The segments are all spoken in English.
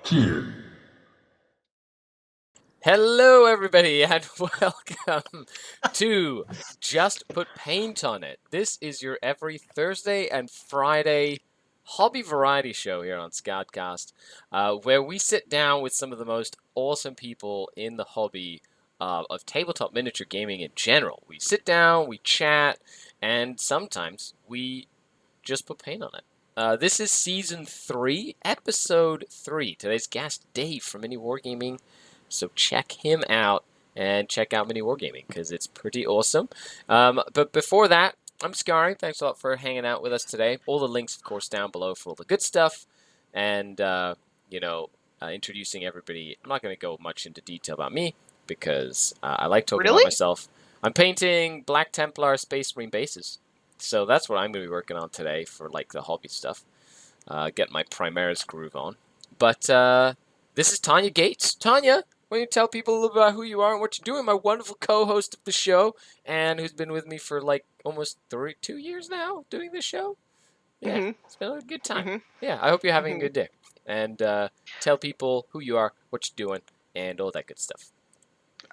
10. Hello, everybody, and welcome to Just Put Paint on It. This is your every Thursday and Friday hobby variety show here on SkaredCast, where we sit down with some of the most awesome people in the hobby of tabletop miniature gaming in general. We sit down, we chat, and sometimes we just put paint on it. This is Season 3, Episode 3. Today's guest, Dave from MiniWargaming. So check him out and check out MiniWargaming because it's pretty awesome. But before that, I'm Skari. Thanks a lot for hanging out with us today. All the links, of course, down below for all the good stuff. And, introducing everybody. I'm not going to go much into detail about me because I like talking about myself. I'm painting Black Templar Space Marine bases. So that's what I'm going to be working on today for like the hobby stuff. Get my Primaris groove on. But this is Tanya Gates. Tanya, why don't you tell people a little bit about who you are and what you're doing? My wonderful co-host of the show and who's been with me for like almost 2 years now doing this show. Yeah, It's been a good time. Yeah, I hope you're having a good day. And tell people who you are, what you're doing, and all that good stuff.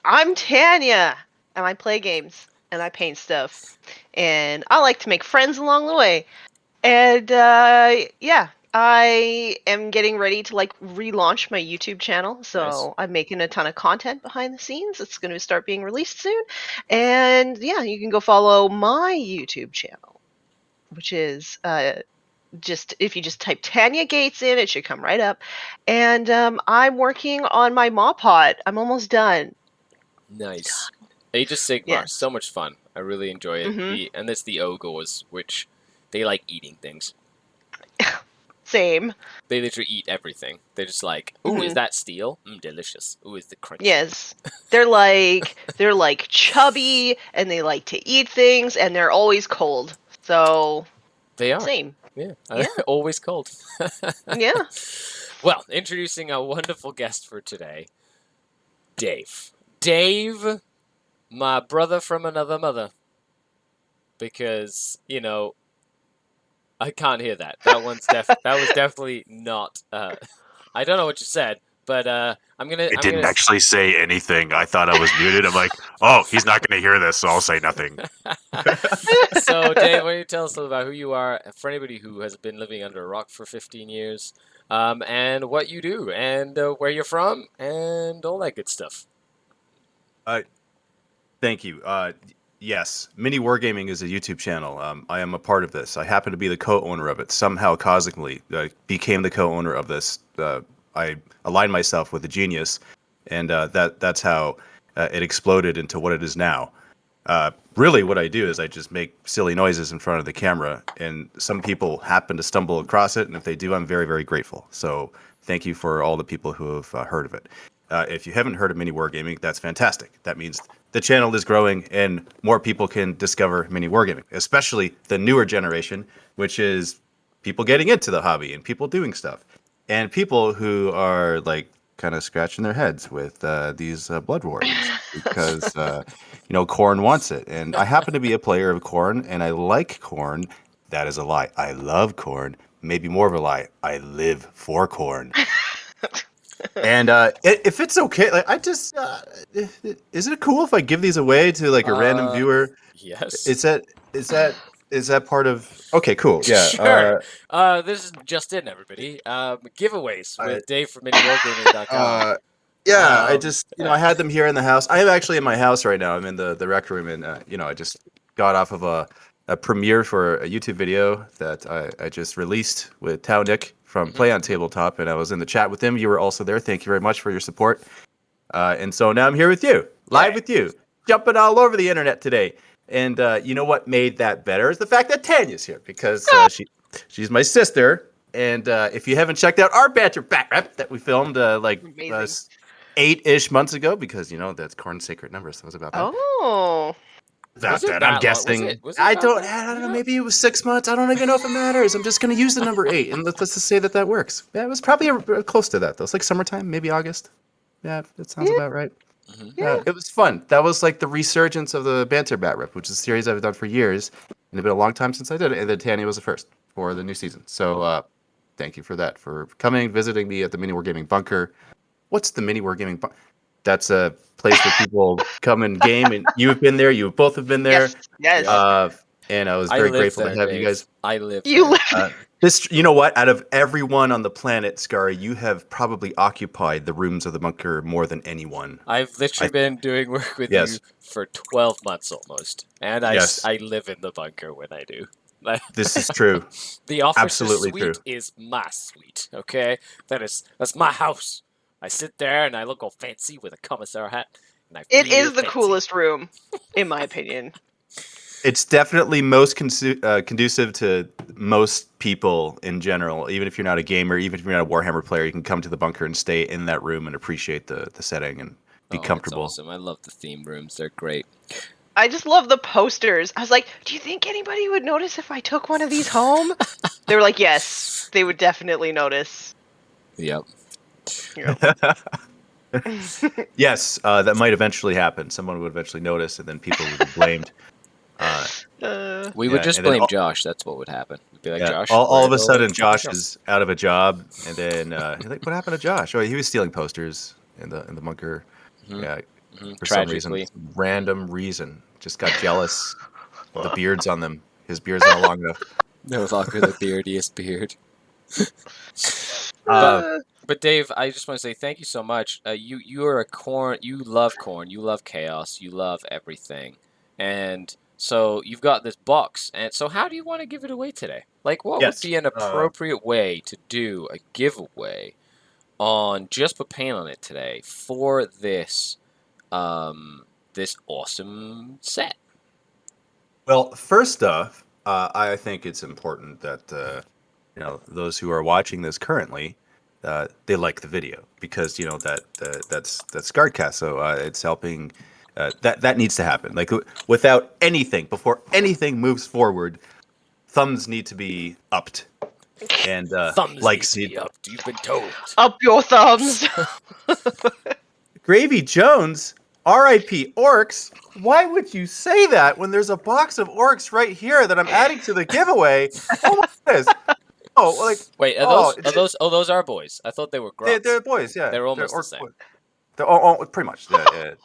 I'm Tanya, and I play games, and I paint stuff, and I like to make friends along the way. And I am getting ready to relaunch my YouTube channel, so Nice. I'm making a ton of content behind the scenes. It's going to start being released soon, and yeah, you can go follow my YouTube channel, which is if you just type Tanya Gates in, it should come right up. And I'm working on my Maw Pot. I'm almost done. Nice. Age of Sigmar, Yeah. so much fun. I really enjoy it. And it's the Ogres, which they like eating things. Same. They literally eat everything. They're just like, ooh, is that steel? Delicious. Ooh, is the crunchy? Yes. They're like chubby, and they like to eat things, and they're always cold. So They are. same. Yeah. Yeah. Always cold. Yeah. Well, introducing a wonderful guest for today, Dave. Dave, my brother from another mother. Because, I can't hear that. That was definitely not. I don't know what you said, but I'm gonna. It didn't actually say anything. I thought I was muted. I'm like, oh, he's not gonna hear this, so I'll say nothing. So, Dave, why don't you tell us a little about who you are for anybody who has been living under a rock for 15 years, and what you do, and where you're from, and all that good stuff. Thank you. Yes, MiniWargaming is a YouTube channel. I am a part of this. I happen to be the co-owner of it. Somehow, cosmically, became the co-owner of this. I aligned myself with a genius, and that's how it exploded into what it is now. Really, what I do is I just make silly noises in front of the camera, and some people happen to stumble across it, and if they do, I'm very, very grateful. So thank you for all the people who have heard of it. If you haven't heard of MiniWargaming, that's fantastic. That means the channel is growing and more people can discover MiniWargaming, especially the newer generation, which is people getting into the hobby and people doing stuff. And people who are like kind of scratching their heads with these Blood Warriors because, Khorne wants it. And I happen to be a player of Khorne and I like Khorne. That is a lie. I love Khorne. Maybe more of a lie. I live for Khorne. And if it's okay, like I just, is it cool if I give these away to like a random viewer? Yes. Is that part of? Okay, cool. Yeah. Sure. This is just in, everybody. Giveaways with Dave from MiniWargaming.com. Yeah, I just, I had them here in the house. I am actually in my house right now. I'm in the rec room, and I just got off of a premiere for a YouTube video that I just released with Tao Nick from Play on Tabletop, and I was in the chat with him. You were also there. Thank you very much for your support. And so now I'm here with you, live with you, jumping all over the internet today. And you know what made that better is the fact that Tanya's here because she's my sister. And if you haven't checked out our banter back rep that we filmed 8-ish months ago, because that's Khorne's sacred numbers. That was about that. Oh. About that, I'm guessing. I don't know. Maybe it was 6 months. I don't even know if it matters. I'm just going to use the number 8, and let's just say that works. Yeah, it was probably close to that, though. It's like summertime, maybe August. Yeah, that sounds about right. Yeah, it was fun. That was like the resurgence of the Banter Bat Rip, which is a series I've done for years, and it's been a long time since I did it. And then Tanya was the first for the new season. So thank you for that, for coming, visiting me at the MiniWargaming bunker. What's the MiniWargaming bunker? That's a place where people come and game, and you've been there. You both have been there. Yes. And I was I very live grateful there, to have Dave. you guys. I live You there. live. You know what? Out of everyone on the planet, Skari, you have probably occupied the rooms of the bunker more than anyone. I've literally been doing work with Yes. you for 12 months almost, and Yes. I live in the bunker when I do. This is true. The officer Absolutely suite true. is my suite. Okay, that's my house. I sit there and I look all fancy with a commissar hat. And It is the coolest room, in my opinion. It's definitely most conducive to most people in general. Even if you're not a gamer, even if you're not a Warhammer player, you can come to the bunker and stay in that room and appreciate the setting and be comfortable. That's awesome. I love the theme rooms. They're great. I just love the posters. I was like, do you think anybody would notice if I took one of these home? They were like, yes, they would definitely notice. Yep. Yes, that might eventually happen. Someone would eventually notice, and then people would be blamed. We would just blame Josh. That's what would happen. We'd be like, Josh. All of a sudden, Josh is out of a job, and then you're like, "What happened to Josh?" Oh, he was stealing posters in the bunker. Mhm. Yeah, Mhm. for some Tragically. reason, random reason, just got jealous of the beards on them. His beard's not long enough. No longer the beardiest beard. Uh, But Dave, I just want to say thank you so much. You are a corn. You love corn. You love chaos. You love everything, and so you've got this box. And so, how do you want to give it away today? Like, what would be an appropriate way to do a giveaway on Just Put Paint on It today for this this awesome set? Well, first off, I think it's important that those who are watching this currently, they like the video, because that's SkaredCast, so it's helping. That needs to happen. Like, without anything, before anything moves forward, thumbs need to be upped, and Thumbs likes need to be upped. You've been told. up your thumbs. Gravy Jones, R.I.P. Orcs. Why would you say that when there's a box of orcs right here that I'm adding to the giveaway? Oh my goodness. Oh, like, Wait, those are boys? I thought they were grunts. they're boys, yeah. They're almost the orc same. boys. They're pretty much. Yeah.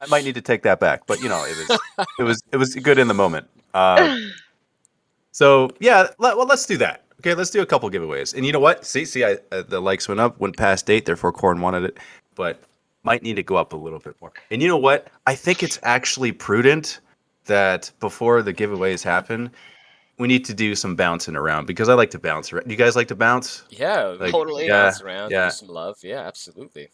I might need to take that back, but it was good in the moment. So yeah, let's do that. Okay, let's do a couple giveaways. And you know what? See, the likes went past 8, therefore Corn wanted it, but might need to go up a little bit more. And you know what? I think it's actually prudent that before the giveaways happen, we need to do some bouncing around, because I like to bounce around. You guys like to bounce? Yeah, Totally. Bounce around, yeah. do some love. Yeah, absolutely.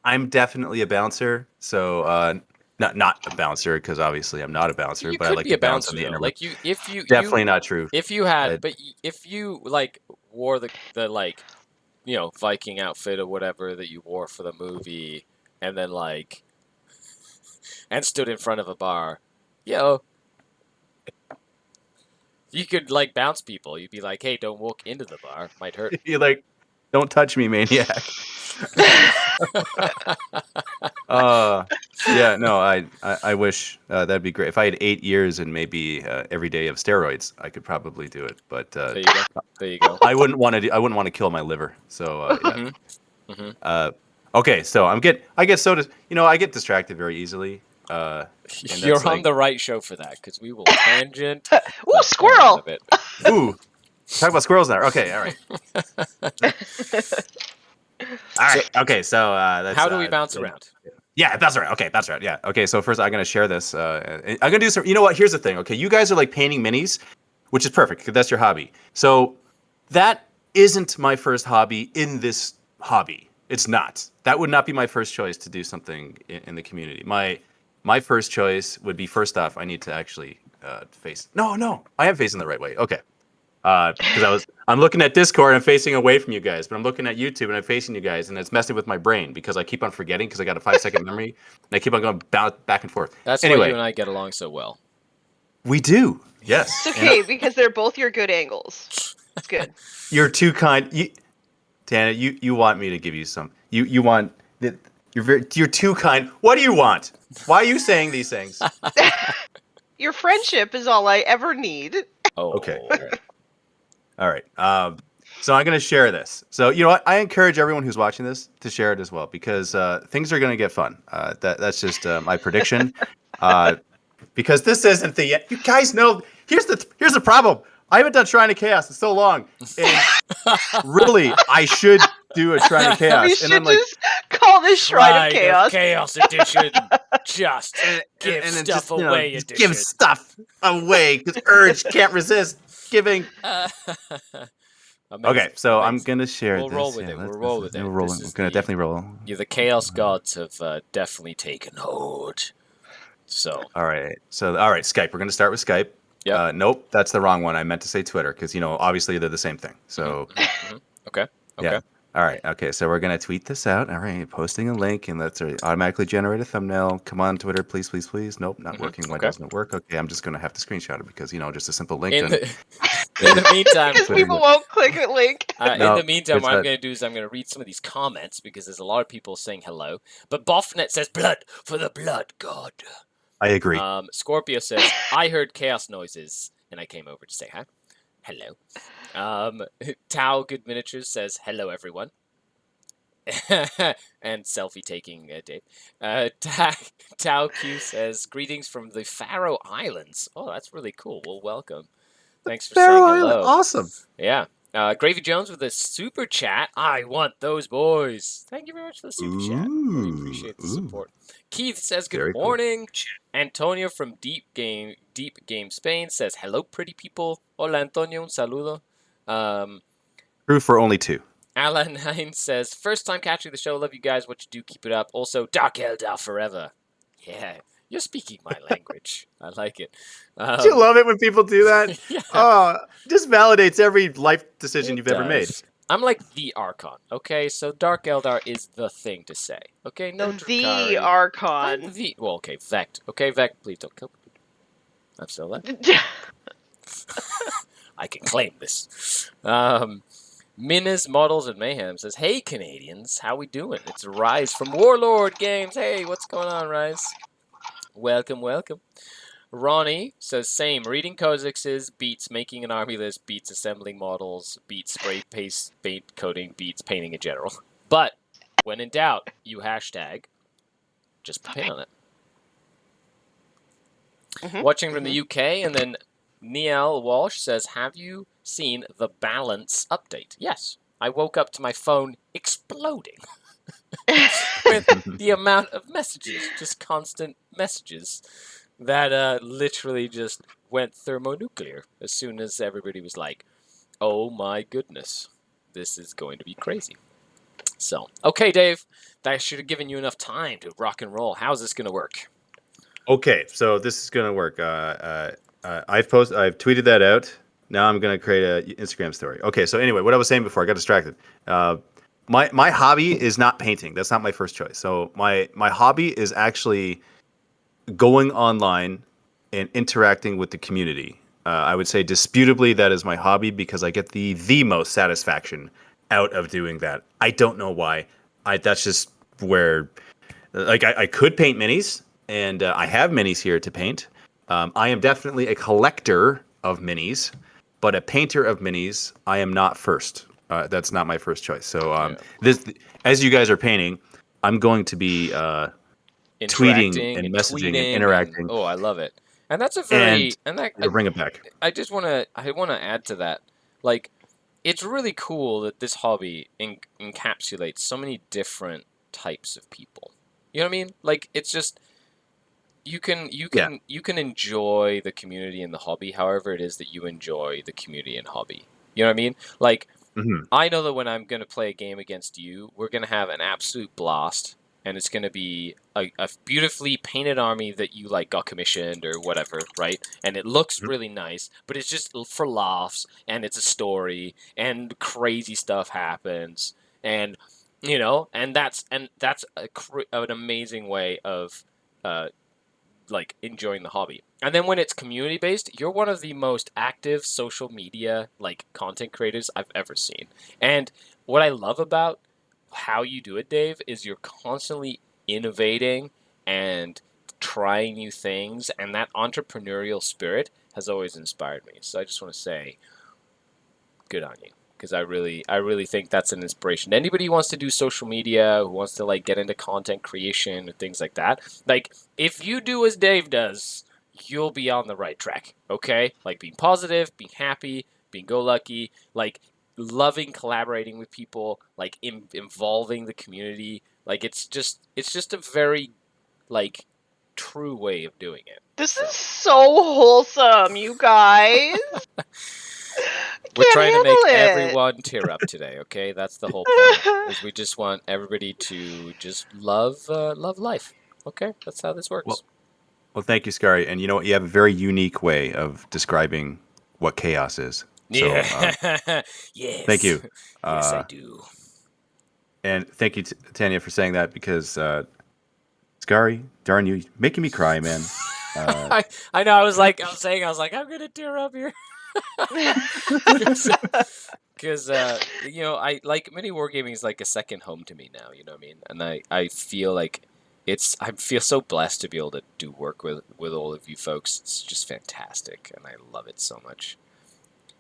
I'm definitely a bouncer, so not a bouncer, because obviously I'm not a bouncer, You but I could like be to a bounce bouncer, on the though. internet. Like if you Definitely not true. If you had, if you like wore the like, Viking outfit or whatever that you wore for the movie, and then and stood in front of a bar, you could like bounce people. You'd be like, "Hey, don't walk into the bar; might hurt." You're like, don't touch me, maniac. Yeah, no, I wish that'd be great. If I had 8 years and maybe every day of steroids, I could probably do it. But There you go. There you go. I wouldn't want to kill my liver. So yeah. Okay, so I get distracted very easily. You're on the right show for that, because we will tangent. Ooh, squirrel! Ooh, talk about squirrels now. Okay, all right. All right. Okay, so that's, how do we bounce around? Yeah, bounce around. Okay, bounce around. Yeah. Okay, so first I'm gonna share this. I'm gonna do some. You know what? Here's the thing. Okay, you guys are like painting minis, which is perfect because that's your hobby. So that isn't my first hobby in this hobby. It's not. That would not be my first choice to do something in the community. My first choice would be, first off, I need to actually face. No, I am facing the right way. Okay. Because I'm looking at Discord and I'm facing away from you guys, but I'm looking at YouTube and I'm facing you guys, and it's messing with my brain because I keep on forgetting because I got a 5-second memory and I keep on going back and forth. That's why you and I get along so well. We do. Yes. It's okay because they're both your good angles. It's good. You're too kind. Tana, you want me to give you some. You want you're too kind. What do you want? Why are you saying these things? Your friendship is all I ever need. Oh, Okay. All right. So I'm going to share this. So, you know what? I encourage everyone who's watching this to share it as well, because things are going to get fun. That's just my prediction. Because this isn't the... You guys know... Here's the problem. I haven't done Shrine of Chaos in so long. And really, I should do a Shrine of Chaos. We and should I'm like, just call this Shrine of Chaos. Chaos Edition. Just give and then stuff just, away just edition. give stuff away because Urge can't resist giving. Amazing, Okay, so I'm amazing. gonna share We'll this. roll with it. We'll roll with it. We're rolling. We're gonna definitely roll. Yeah, the Chaos Gods have definitely taken hold. So. All right. So Skype. We're gonna start with Skype. Yep. Nope, that's the wrong one. I meant to say Twitter because obviously they're the same thing. So. Okay. Yeah. All right. Okay. So we're gonna tweet this out. All right. Posting a link and let's automatically generate a thumbnail. Come on, Twitter, please, please, please. Nope, not working. Why doesn't it work? Okay. I'm just gonna have to screenshot it because just a simple link. In the meantime, because people won't click the link. In the meantime, what I'm going to do is I'm going to read some of these comments because there's a lot of people saying hello. But Boffnet says, "Blood for the blood god." I agree. Scorpio says, "I heard chaos noises and I came over to say hi." Hello. Tao Good Miniatures says, "Hello, everyone." And selfie taking Dave. Tao Q says, "Greetings from the Faroe Islands." Oh, that's really cool. Well, welcome. Thanks for saying hello. Awesome. Yeah. Gravy Jones with a super chat. I want those boys. Thank you very much for the super chat. Really appreciate the support. Keith says good morning. Cool. Antonio from Deep Game Spain says hello, pretty people. Hola, Antonio. Un saludo. True for only 2. Alan Hines says first time catching the show. Love you guys. What you do, keep it up. Also, Dark Eldar forever. Yeah. You're speaking my language. I like it. Do you love it when people do that? Yeah. Oh, just validates every life decision you've ever made. I'm like the Archon, okay? So Dark Eldar is the thing to say, okay? No Drukhari. The Archon. Okay, Vect. Okay, Vect, please don't kill me. I'm still alive. I can claim this. Minas Models and Mayhem says, "Hey, Canadians, how we doing? It's Rise from Warlord Games. Hey, what's going on, Rise? Welcome, welcome." Ronnie says, "Same. Reading codexes beats making an army list, beats assembling models, beats spray paste paint coating, beats painting in general. But when in doubt, you hashtag just put paint on it." Watching from the UK, and then Neil Walsh says, "Have you seen the balance update?" Yes. I woke up to my phone exploding with the amount of messages, just constant messages. That literally just went thermonuclear as soon as everybody was like, "Oh my goodness, this is going to be crazy." So, okay, Dave, that should have given you enough time to rock and roll. How's this going to work? Okay, so this is going to work. I've tweeted that out. Now I'm going to create an Instagram story. Okay, so anyway, what I was saying before, I got distracted. My hobby is not painting. That's not my first choice. So my hobby is actually going online and interacting with the community. I would say disputably that is my hobby because I get the most satisfaction out of doing that. I don't know why. That's just where, like, I could paint minis, and I have minis here to paint. I am definitely a collector of minis, but a painter of minis, I am not first. That's not my first choice. So this, as you guys are painting, I'm going to be tweeting and messaging and interacting. Oh, I love it. And that's a very bring it back. I want to add to that. Like, it's really cool that this hobby encapsulates so many different types of people. You know what I mean? Like, it's just you can enjoy the community and the hobby however it is that you enjoy the community and hobby. You know what I mean? Like, I know that when I'm going to play a game against you, we're going to have an absolute blast. And it's going to be a beautifully painted army that you like got commissioned or whatever, right? And it looks really nice, but it's just for laughs, and it's a story, and crazy stuff happens, and that's an amazing way of like enjoying the hobby. And then when it's community based, you're one of the most active social media like content creators I've ever seen. And what I love about how you do it, Dave, is you're constantly innovating and trying new things, and that entrepreneurial spirit has always inspired me. So I just want to say, good on you, because I really think that's an inspiration. Anybody who wants to do social media, who wants to like get into content creation and things like that, like if you do as Dave does, you'll be on the right track. Okay, like being positive, being happy, being go lucky, like loving collaborating with people, like involving the community. Like it's just a very like true way of doing it. This is so wholesome, you guys. We're Can't trying to make handle it. everyone tear up today, okay? That's the whole point. Is we just want everybody to just love life. Okay? That's how this works. Well, thank you, Skari. And you know what? You have a very unique way of describing what chaos is. So, yeah. Yes. Thank you. Yes, I do. And thank you, Tanya, for saying that, because Skari, darn you, making me cry, man. I know. I was I'm gonna tear up here. Because you know, I like MiniWargaming is like a second home to me now. You know what I mean? And I feel like I feel so blessed to be able to do work with all of you folks. It's just fantastic, and I love it so much.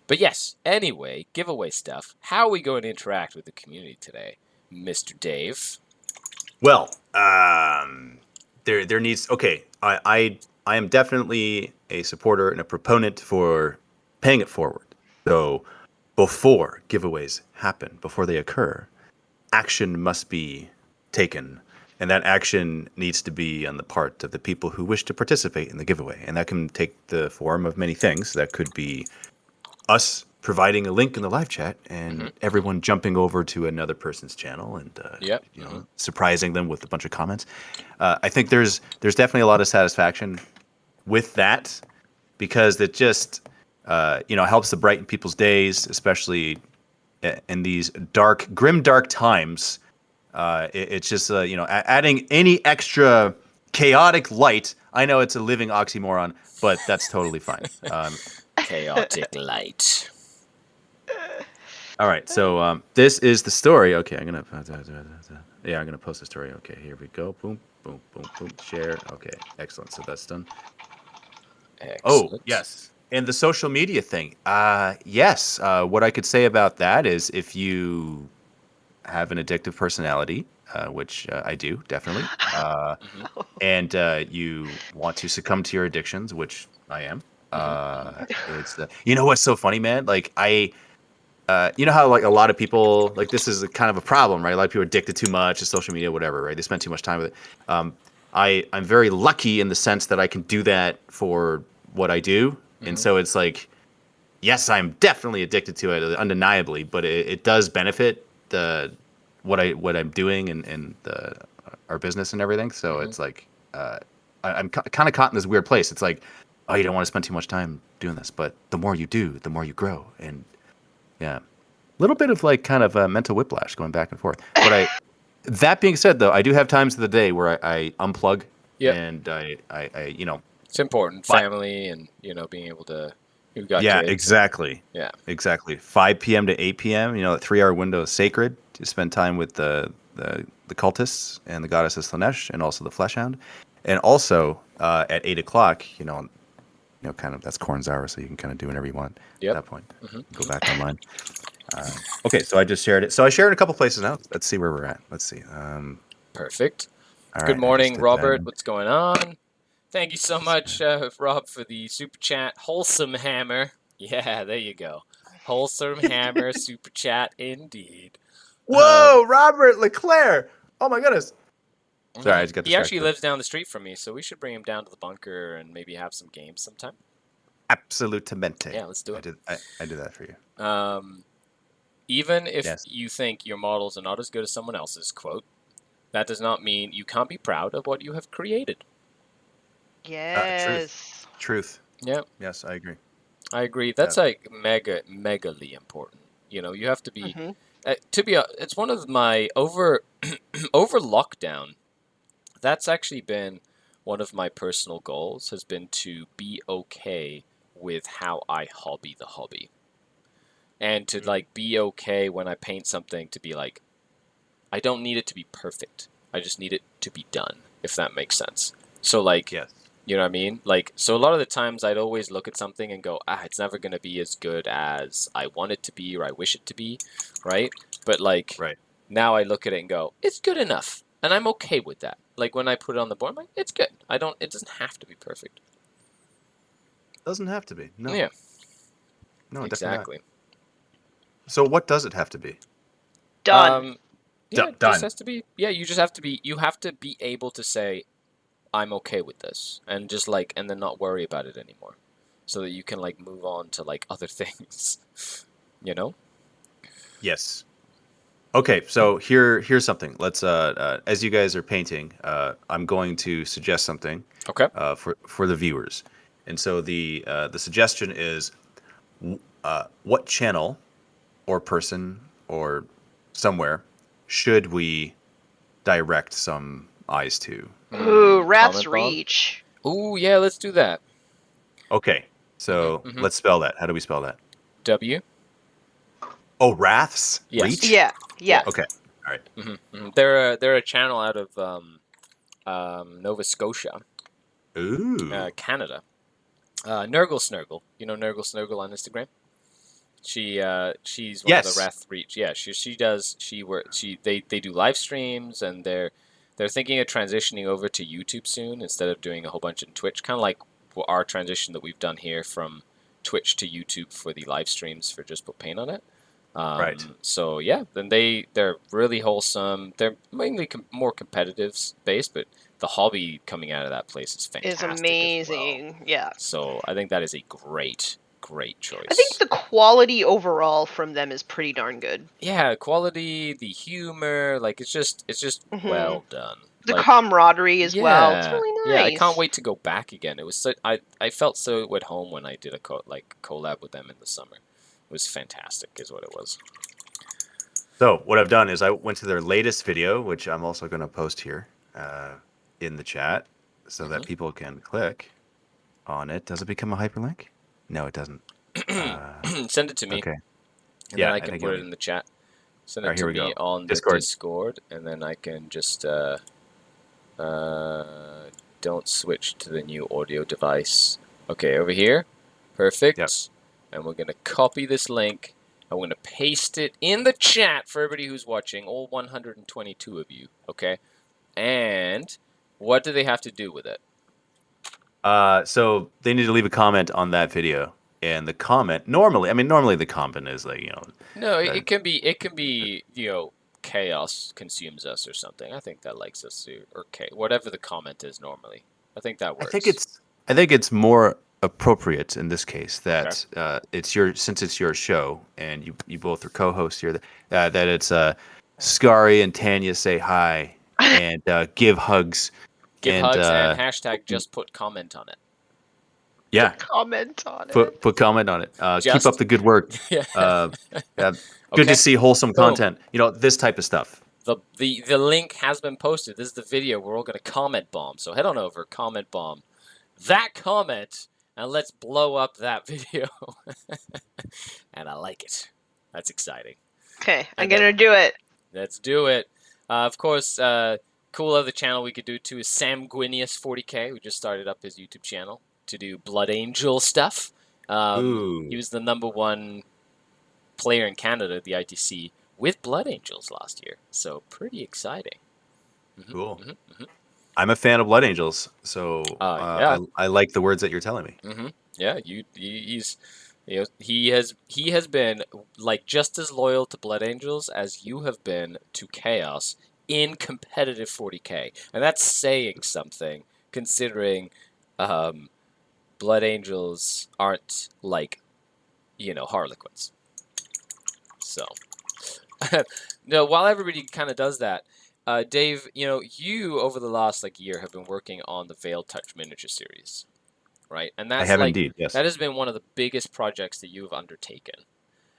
But yes, anyway, giveaway stuff. How are we going to interact with the community today, Mr. Dave? Well, there needs. Okay, I am definitely a supporter and a proponent for paying it forward. So before giveaways happen, before they occur, action must be taken. And that action needs to be on the part of the people who wish to participate in the giveaway. And that can take the form of many things. That could be us providing a link in the live chat and everyone jumping over to another person's channel and surprising them with a bunch of comments. I think there's definitely a lot of satisfaction with that, because it just helps to brighten people's days, especially in these grim dark times. It's just adding any extra chaotic light. I know it's a living oxymoron, but that's totally fine. Chaotic light. All right, so this is the story. Okay, I'm gonna post the story. Okay, here we go. Boom, boom, boom, boom. Share. Okay, excellent. So that's done. Excellent. Oh yes, and the social media thing. Yes. What I could say about that is, if you have an addictive personality, which I do definitely, and you want to succumb to your addictions, which I am. It's you know what's so funny, man? Like you know how like a lot of people, like, this is kind of a problem, right? A lot of people are addicted too much to social media, whatever, right? They spend too much time with it. I'm very lucky in the sense that I can do that for what I do, and so it's like, yes, I'm definitely addicted to it, undeniably, but it does benefit what I'm doing and our business and everything. So it's like I'm kind of caught in this weird place. It's like, oh, you don't want to spend too much time doing this, but the more you do, the more you grow. And yeah, a little bit of like kind of mental whiplash going back and forth. But that being said, though, I do have times of the day where I unplug, and I it's important, family, and being able to. You've got kids. Exactly. Yeah, exactly. 5 p.m. to 8 p.m. That 3-hour window is sacred to spend time with the cultists and the goddess of Slanesh, and also the Fleshhound, and also at 8 o'clock, kind of that's Corn's hour, so you can kind of do whatever you want at that point. Go back online. Okay, so I just shared it. So I shared it in a couple places now. Let's see where we're at. Let's see. Perfect. All Good right, morning, Robert. What's going on? Thank you so much, Rob, for the super chat. Wholesome Hammer. Yeah, there you go. Wholesome Hammer super chat, indeed. Whoa, Robert Leclerc! Oh my goodness. Sorry, I just got distracted. He actually lives down the street from me, so we should bring him down to the bunker and maybe have some games sometime. Absolutamente. Yeah, let's do it. I do that for you. Even if you think your models are not as good as someone else's, quote, that does not mean you can't be proud of what you have created. Yes. Truth. Yeah. Yes, I agree. I agree. That's like megally important. You have to be. It's one of my over lockdown. That's actually been one of my personal goals. Has been to be okay with how I hobby the hobby, and to like be okay when I paint something to be like, I don't need it to be perfect. I just need it to be done. If that makes sense. So like, Yes. you know what I mean? Like, so a lot of the times I'd always look at something and go, it's never going to be as good as I want it to be or I wish it to be, right? But like, Right. now I look at it and go, it's good enough. And I'm okay with that. Like when I put it on the board, I'm like, it's good. It doesn't have to be perfect. Doesn't have to be. No. Yeah, No, definitely not. exactly. So what does it have to be? Done. Yeah, it Done. just has to be, you just have to be, you have to be able to say, I'm okay with this. And just like, and then not worry about it anymore. So that you can like move on to like other things, you know? Yes. Okay, so here's something. Let's as you guys are painting, I'm going to suggest something Okay. for the viewers. And so the suggestion is what channel or person or somewhere should we direct some eyes to? Ooh, Rat's Comment bomb? Reach. Ooh, yeah, let's do that. Okay. So Mhm. let's spell that. How do we spell that? W. Oh, Wrath's Yes. Reach? Yeah. Yeah. Okay. All right. They're a channel out of Nova Scotia, Ooh. Canada. Nurgle Snurgle. You know Nurgle Snurgle on Instagram? She's one of Yes. the Wrath Reach. Yeah, they do live streams and they're thinking of transitioning over to YouTube soon instead of doing a whole bunch on Twitch, kind of like our transition that we've done here from Twitch to YouTube for the live streams for Just Put Paint on It. Right. So yeah, then they're really wholesome. They're mainly more competitive based, but the hobby coming out of that place is fantastic. Is as well. amazing. Yeah. So I think that is a great choice. I think the quality overall from them is pretty darn good. Yeah, quality, the humor, like it's just well done. The Like, camaraderie as well. It's really nice. Yeah, I can't wait to go back again. It was so, I felt so at home when I did a collab with them in the summer. It was fantastic, is what it was. So what I've done is I went to their latest video, which I'm also going to post here in the chat, so that people can click on it. Does it become a hyperlink? No, it doesn't. Send it to me. Okay. And Yeah, then I I can think put it it'll in the chat. Send All it right, to here we me go. on the Discord. Discord, and then I can just don't switch to the new audio device. Okay, over here. Perfect. Yep. And we're going to copy this link. I'm going to paste it in the chat for everybody who's watching, all 122 of you, okay? And what do they have to do with it? So they need to leave a comment on that video, and the comment normally the comment is like No, it can be chaos consumes us or something. I think that likes us or whatever the comment is normally. I think that works. I think it's more appropriate in this case that since it's your show and you both are co-hosts here that it's Skari and Tanya say hi and give hugs. Give hugs and hashtag just put comment on it. Yeah. Comment on it. Put comment on it. Keep up the good work. Yeah. Good to see wholesome content. This type of stuff. The link has been posted. This is the video. We're all going to comment bomb. So head on over, comment bomb that comment, and let's blow up that video. And I like it. That's exciting. Okay, I'm going to do it. Let's do it. Of course, cool other channel we could do too is Samguinius40k, who just started up his YouTube channel to do Blood Angel stuff. He was the #1 player in Canada at the ITC with Blood Angels last year. So pretty exciting. Cool. I'm a fan of Blood Angels, so I like the words that you're telling me. Yeah, he has been like just as loyal to Blood Angels as you have been to Chaos in competitive 40k, and that's saying something considering Blood Angels aren't like Harlequins. So no, while everybody kind of does that. Dave, you over the last year have been working on the Veiled Touch miniature series, right? And that's I have indeed, yes. That has been one of the biggest projects that you've undertaken.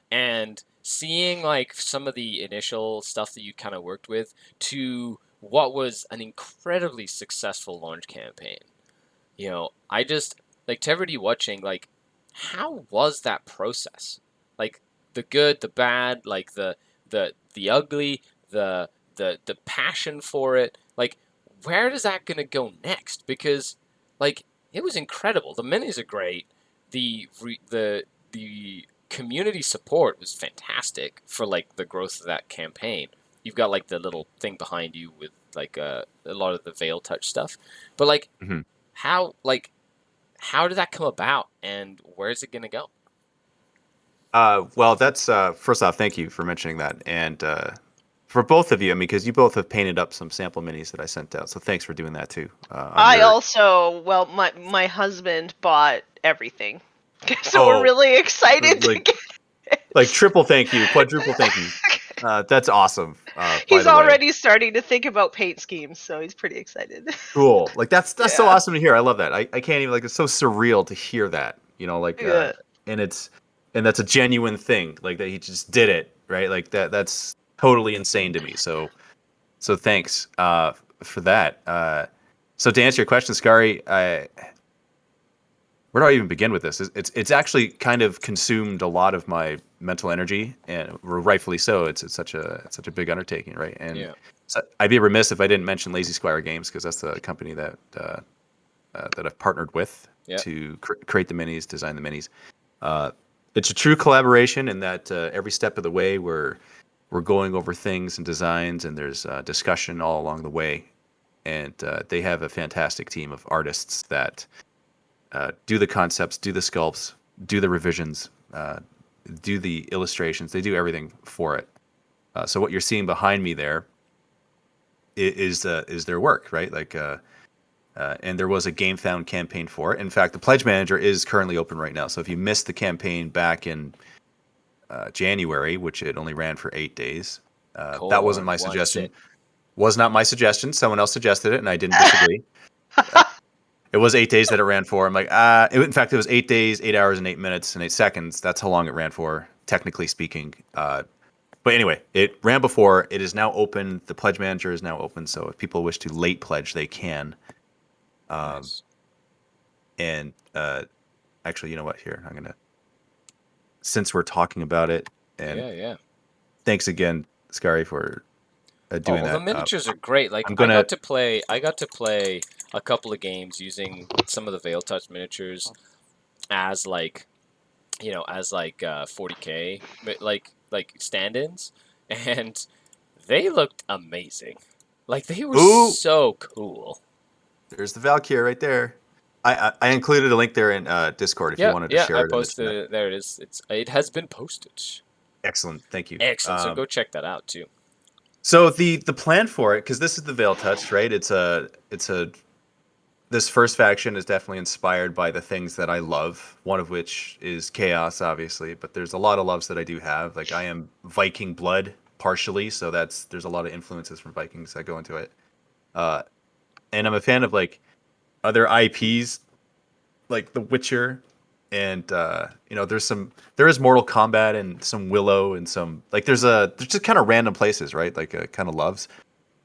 And seeing some of the initial stuff that you kind of worked with to what was an incredibly successful launch campaign. I just to everybody watching, how was that process? The good, the bad, the ugly, the passion for it. where is that going to go next? Because, like, it was incredible. The minis are great. The community support was fantastic for, like, the growth of that campaign. You've got, like, the little thing behind you with, like, a lot of the Veil Touch stuff. But, like, Mhm. how did that come about, and where's it going to go? Well, that's first off, thank you for mentioning that, and for both of you, I mean, because you both have painted up some sample minis that I sent out, so thanks for doing that too. My husband bought everything, so we're Oh, really excited to like get. triple thank you, quadruple thank you. That's awesome. By He's the way, already starting to think about paint schemes, so he's pretty excited. cool. Like that's so Yeah. awesome to hear. I love that. I can't even, like, it's so surreal to hear that. Like Yeah. and that's a genuine thing. Like that he just did it, right? Like that's totally insane to me. So thanks for that. So to answer your question, Skari, where do I even begin with this? It's actually kind of consumed a lot of my mental energy, and rightfully so. It's such a big undertaking, right? And Yeah. so I'd be remiss if I didn't mention Lazy Squire Games, because that's the company that I've partnered with to create the minis, design the minis. It's a true collaboration in that every step of the way we're going over things and designs, and there's discussion all along the way. And they have a fantastic team of artists that do the concepts, do the sculpts, do the revisions, do the illustrations. They do everything for it. So what you're seeing behind me there is their work, right? Like, and there was a GameFound campaign for it. In fact, the Pledge Manager is currently open right now. So if you missed the campaign back in January, which it only ran for 8 days, that wasn't my suggestion. Was not my suggestion. Someone else suggested it, and I didn't disagree. It was 8 days that it ran for. I'm like, in fact, it was 8 days, 8 hours, and 8 minutes, and 8 seconds. That's how long it ran for, technically speaking. But anyway, it ran before. It is now open. The Pledge Manager is now open. So if people wish to late pledge, they can. Nice. And actually, you know what? Here, I'm gonna. Since we're talking about it, and Yeah. thanks again, Skari, for doing that. The miniatures are great. Like, I'm gonna. I got to play a couple of games using some of the Veil Touch miniatures as like 40K like stand-ins, and they looked amazing. Like, they were so cool. There's the Valkyrie right there. I included a link there in Discord if you wanted to share it. I posted it. There it is. It has been posted. Excellent, thank you. Excellent. So go check that out too. So the plan for it, because this is the Veil Touch, right? This first faction is definitely inspired by the things that I love. One of which is chaos, obviously, but there's a lot of loves that I do have. Like, I am Viking blood partially, so there's a lot of influences from Vikings that go into it. And I'm a fan of, like, other IPs, like The Witcher, and there is Mortal Kombat and some Willow and some, like, there's just kind of random places, right? Like kind of loves.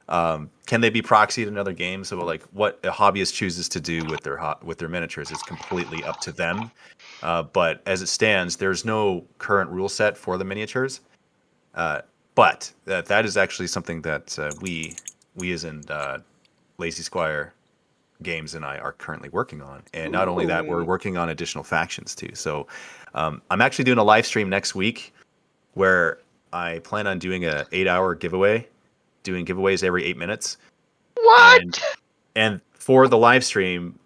Can they be proxied in other games? So, like, what a hobbyist chooses to do with their miniatures is completely up to them. But as it stands, there's no current rule set for the miniatures. But that is actually something that we as in Lazy Squire Games and I are currently working on. And not only that, we're working on additional factions too. So I'm actually doing a live stream next week where I plan on doing a 8-hour giveaway, doing giveaways every 8 minutes. What? And for the live stream,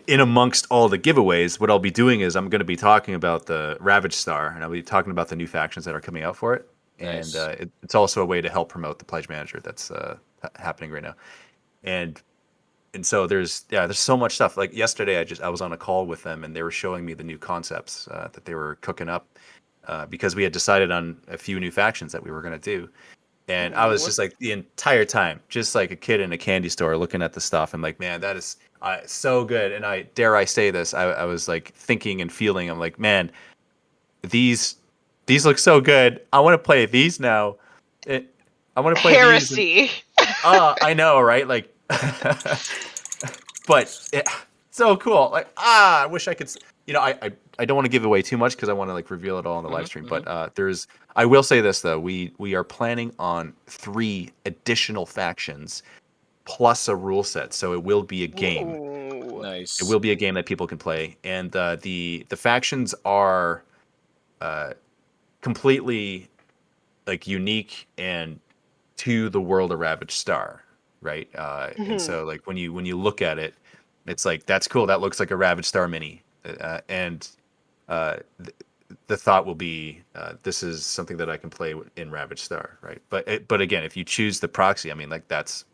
in amongst all the giveaways, what I'll be doing is I'm going to be talking about the Ravage Star, and I'll be talking about the new factions that are coming out for it. Nice. And it's also a way to help promote the Pledge Manager that's happening right now. And so there's so much stuff. Like, yesterday, I was on a call with them, and they were showing me the new concepts that they were cooking up because we had decided on a few new factions that we were going to do. And I was just like, the entire time, just like a kid in a candy store looking at the stuff. I'm like, man, that is so good. And dare I say this, I was like thinking and feeling, I'm like, man, these look so good. I want to play these now. I want to play Heresy. these. I know, right? Like, but so cool. Like, I wish I could. I don't want to give away too much because I want to, like, reveal it all in the live stream. But I will say this though, we are planning on 3 additional factions, plus a rule set, so it will be a game. Ooh. Nice. It will be a game that people can play, and the factions are completely like unique and to the world of Ravaged Star, right? And so like when you look at it, it's like that's cool. That looks like a Ravaged Star mini, and the thought will be this is something that I can play in Ravaged Star, right? But again, if you choose the proxy, I mean, like that's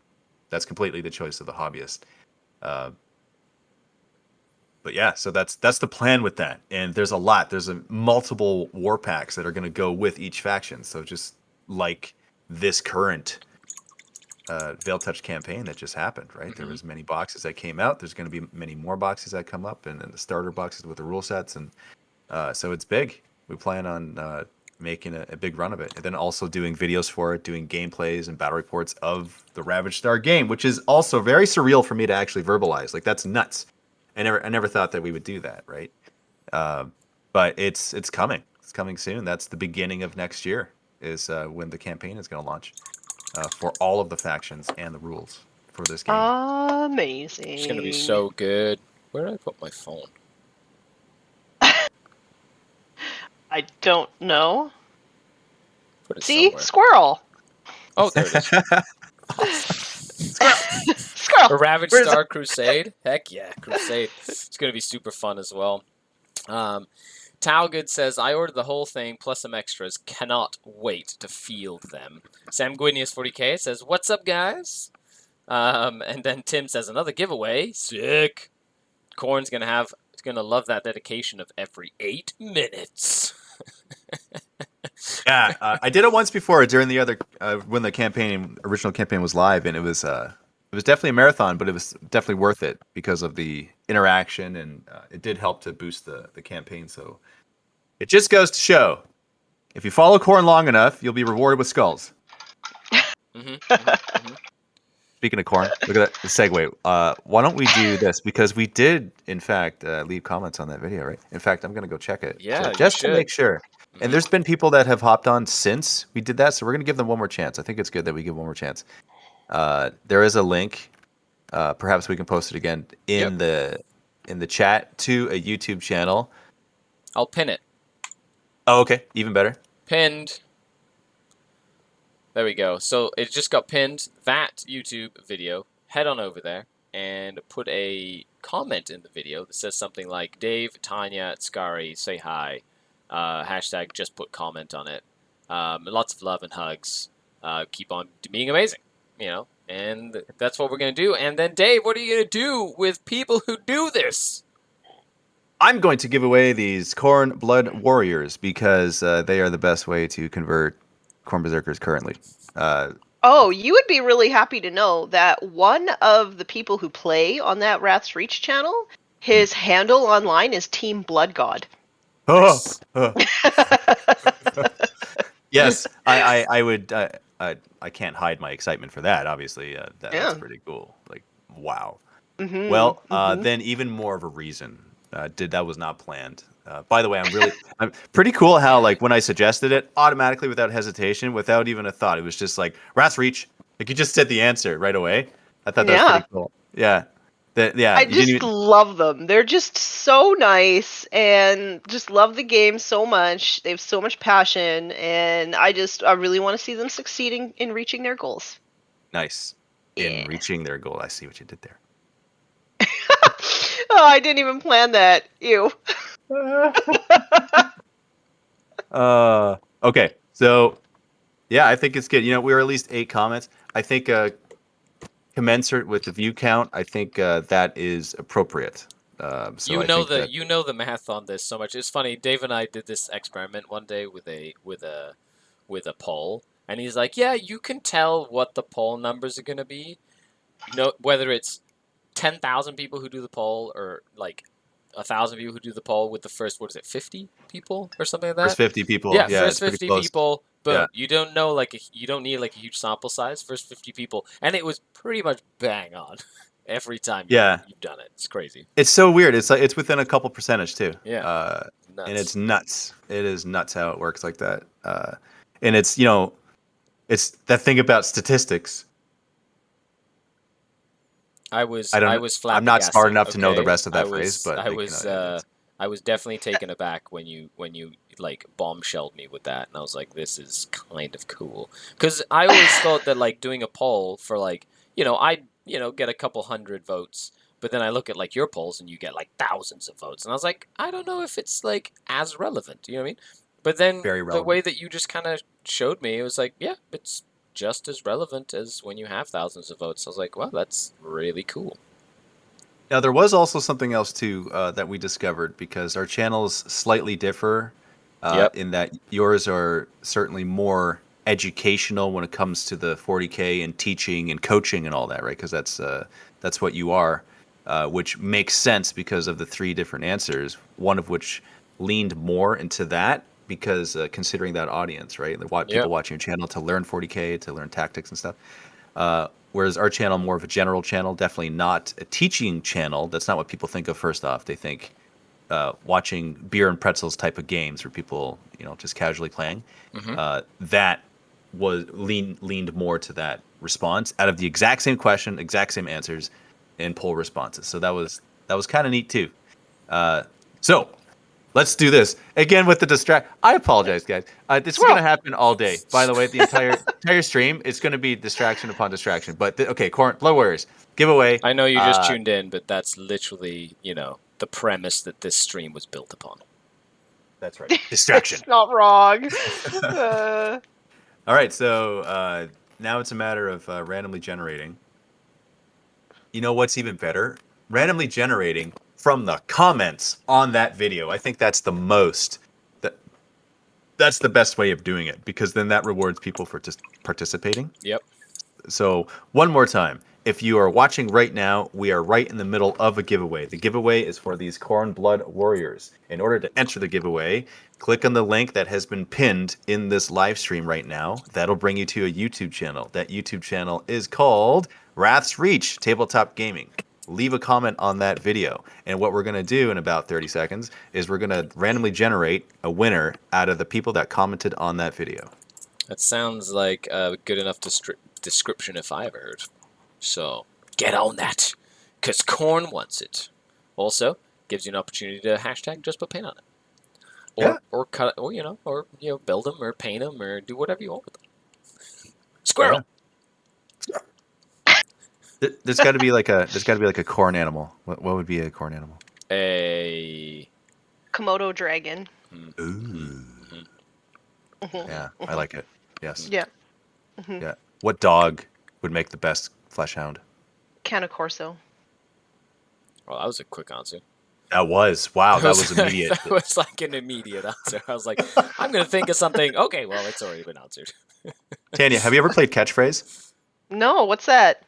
completely the choice of the hobbyist. But yeah, so that's the plan with that. And there's a lot. There's multiple war packs that are going to go with each faction. So just like this current Veil Touch campaign that just happened, right? There was many boxes that came out. There's going to be many more boxes that come up, and then the starter boxes with the rule sets, and so it's big. We plan on making a big run of it, and then also doing videos for it, doing gameplays and battle reports of the Ravaged Star game, which is also very surreal for me to actually verbalize. Like that's nuts. I never thought that we would do that, right? But it's coming. It's coming soon. That's the beginning of next year is when the campaign is going to launch for all of the factions and the rules for this game. Amazing. It's gonna be so good. Where did I put my phone? I don't know. Put it See? somewhere. Squirrel. Oh, there it is. Squirrel. A Ravaged Star Crusade? Heck yeah, Crusade. It's going to be super fun as well. Talgood says, I ordered the whole thing plus some extras. Cannot wait to field them. Sam Gwinius 40K says, what's up, guys? And then Tim says, another giveaway. Sick. Corn's going to love that dedication of every 8 minutes. Yeah, I did it once before during the other when the original campaign was live, and it was definitely a marathon, but it was definitely worth it because of the interaction, and it did help to boost the campaign. So it just goes to show, if you follow Corn long enough, you'll be rewarded with skulls. Speaking of Corn, look at that segue. Why don't we do this? Because we did, in fact, leave comments on that video, right? In fact, I'm going to go check it. Yeah, just you to make should. sure. And there's been people that have hopped on since we did that, so we're going to give them one more chance. I think it's good that we give one more chance. There is a link. Perhaps we can post it again in the chat to a YouTube channel. I'll pin it. Oh, okay. Even better. Pinned. There we go. So it just got pinned. That YouTube video. Head on over there and put a comment in the video that says something like, Dave, Tanya, Skari, say hi. Hashtag just put comment on it. Lots of love and hugs. Keep on being amazing. You know, and that's what we're going to do. And then, Dave, what are you going to do with people who do this? I'm going to give away these Corn Blood Warriors because they are the best way to convert Corn Berserkers currently. Oh, you would be really happy to know that one of the people who play on that Wrath's Reach channel, his handle online is Team Blood God. Nice. Yes, I would. I can't hide my excitement for that. Obviously, that's pretty cool. Like, wow. Well, then even more of a reason. That was not planned. By the way, I'm pretty cool how like when I suggested it, automatically without hesitation, without even a thought, it was just like Wrath's Reach. Like you just said the answer right away. I thought that was pretty cool. Yeah. I just love them. They're just so nice and just love the game so much. They have so much passion, and I really want to see them succeeding in reaching their goals. Nice. In reaching their goal. I see what you did there. Oh, I didn't even plan that. Ew. Okay. So, yeah, I think it's good. You know, we were at least 8 comments. I think commensurate with the view count, I think that is appropriate. So you know the math on this so much. It's funny. Dave and I did this experiment one day with a poll, and he's like, "Yeah, you can tell what the poll numbers are going to be. You know, whether it's 10,000 people who do the poll or like 1,000 people who do the poll with the first 50 people or something like that. First 50 people. Yeah, it's first 50 people. Boom. Yeah. You don't know you don't need like a huge sample size. First 50 people, and it was pretty much bang on every time. You've done it. It's crazy. It's so weird. It's like it's within a couple percentage too. Yeah. And it's nuts. It is nuts how it works like that. And it's it's that thing about statistics. I was I don't. I was I'm not smart flabbergasted. enough to know the Okay, rest of that phrase, but like, I was definitely taken aback when you like bombshelled me with that, and I was like, this is kind of cool. Because I always thought that like doing a poll for like I get a couple hundred votes, but then I look at like your polls and you get like thousands of votes, and I was like, I don't know if it's like as relevant. You know what I mean? But then very the way relevant. that you just kind of showed me, it was like, yeah, it's just as relevant as when you have thousands of votes. I was like, wow, that's really cool. Now there was also something else too that we discovered because our channels slightly differ Yep. in that yours are certainly more educational when it comes to the 40K and teaching and coaching and all that, right? Because that's what you are, which makes sense because of the three different answers. One of which leaned more into that because considering that audience, right? People Yep. watching your channel to learn 40K, to learn tactics and stuff. Whereas our channel, more of a general channel, definitely not a teaching channel. That's not what people think of first off. They think watching beer and pretzels type of games where people, just casually playing. Mm-hmm. That was leaned more to that response out of the exact same question, exact same answers, and poll responses. So that was kind of neat too. So let's do this again with the distract. I apologize, guys. This is going to happen all day. By the way, the entire stream, it's going to be distraction upon distraction. But okay, Blood Warriors giveaway. I know you just tuned in, but that's literally, the premise that this stream was built upon. That's right. Distraction. It's not wrong. All right, so now it's a matter of randomly generating. You know what's even better? Randomly generating from the comments on that video. I think that's that's the best way of doing it because then that rewards people for just participating. Yep. So one more time, if you are watching right now, we are right in the middle of a giveaway. The giveaway is for these Corn Blood Warriors. In order to enter the giveaway, click on the link that has been pinned in this live stream right now. That'll bring you to a YouTube channel. That YouTube channel is called Wrath's Reach Tabletop Gaming. Leave a comment on that video. And what we're going to do in about 30 seconds is we're going to randomly generate a winner out of the people that commented on that video. That sounds like a good enough description if I ever heard. So get on that, because Corn wants it. Also, gives you an opportunity to hashtag just put paint on it. Or cut, or build them, or paint them, or do whatever you want with them. Squirrel! Yeah. There's got to be like a corn animal. What would be a corn animal? A Komodo dragon. Ooh. Yeah, I like it. Yes. Yeah. Yeah. What dog would make the best flesh hound? Cane Corso. Well, that was a quick answer. That was wow. That was immediate. That was like an immediate answer. I was like, I'm gonna think of something. Okay, well, it's already been answered. Tanya, have you ever played Catchphrase? No, what's that?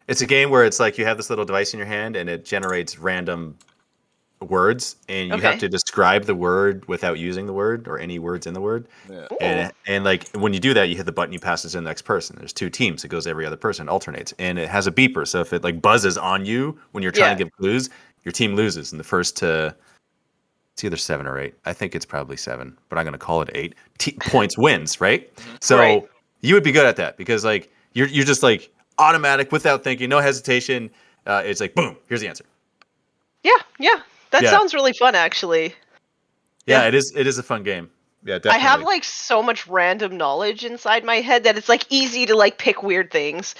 It's a game where it's like you have this little device in your hand and it generates random words and you have to describe the word without using the word or any words in the word. Yeah. And like when you do that, you hit the button, you pass it to the next person. There's two teams. It goes every other person, alternates. And it has a beeper. So if it like buzzes on you when you're trying to give clues, your team loses. And the first to, it's either 7 or 8. I think it's probably 7, but I'm going to call it 8. Points wins, right? So you would be good at that because like you're just like automatic without thinking, no hesitation. It's like, boom, here's the answer. Yeah. That sounds really fun, actually. Yeah, it is a fun game. Yeah, definitely. I have like so much random knowledge inside my head that it's like easy to like pick weird things.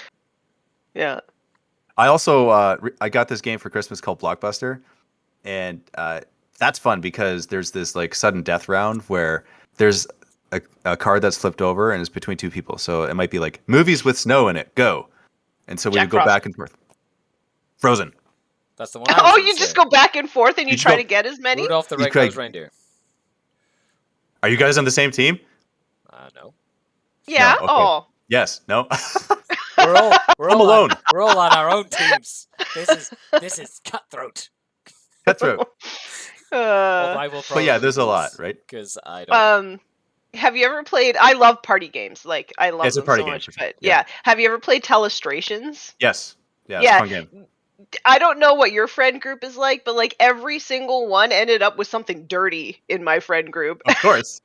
Yeah. I also I got this game for Christmas called Blockbuster, and that's fun because there's this like sudden death round where there's a card that's flipped over and it's between two people. So it might be like movies with snow in it, go. And so we would go back and forth. Frozen. That's the one. I was just go back and forth and you try to get as many? Rudolph the Red-Nosed Reindeer. Are you guys on the same team? No. Yeah. No, okay. Oh. Yes. No. We're all alone. We're all on our own teams. This is cutthroat. Cutthroat. But yeah, there's a lot, right? Because I don't. Have you ever played? I love party games. Like I love them so much. Sure. But yeah, have you ever played Telestrations? Yes. Yeah. It's a fun game. I don't know what your friend group is like, but like every single one ended up with something dirty in my friend group. Of course.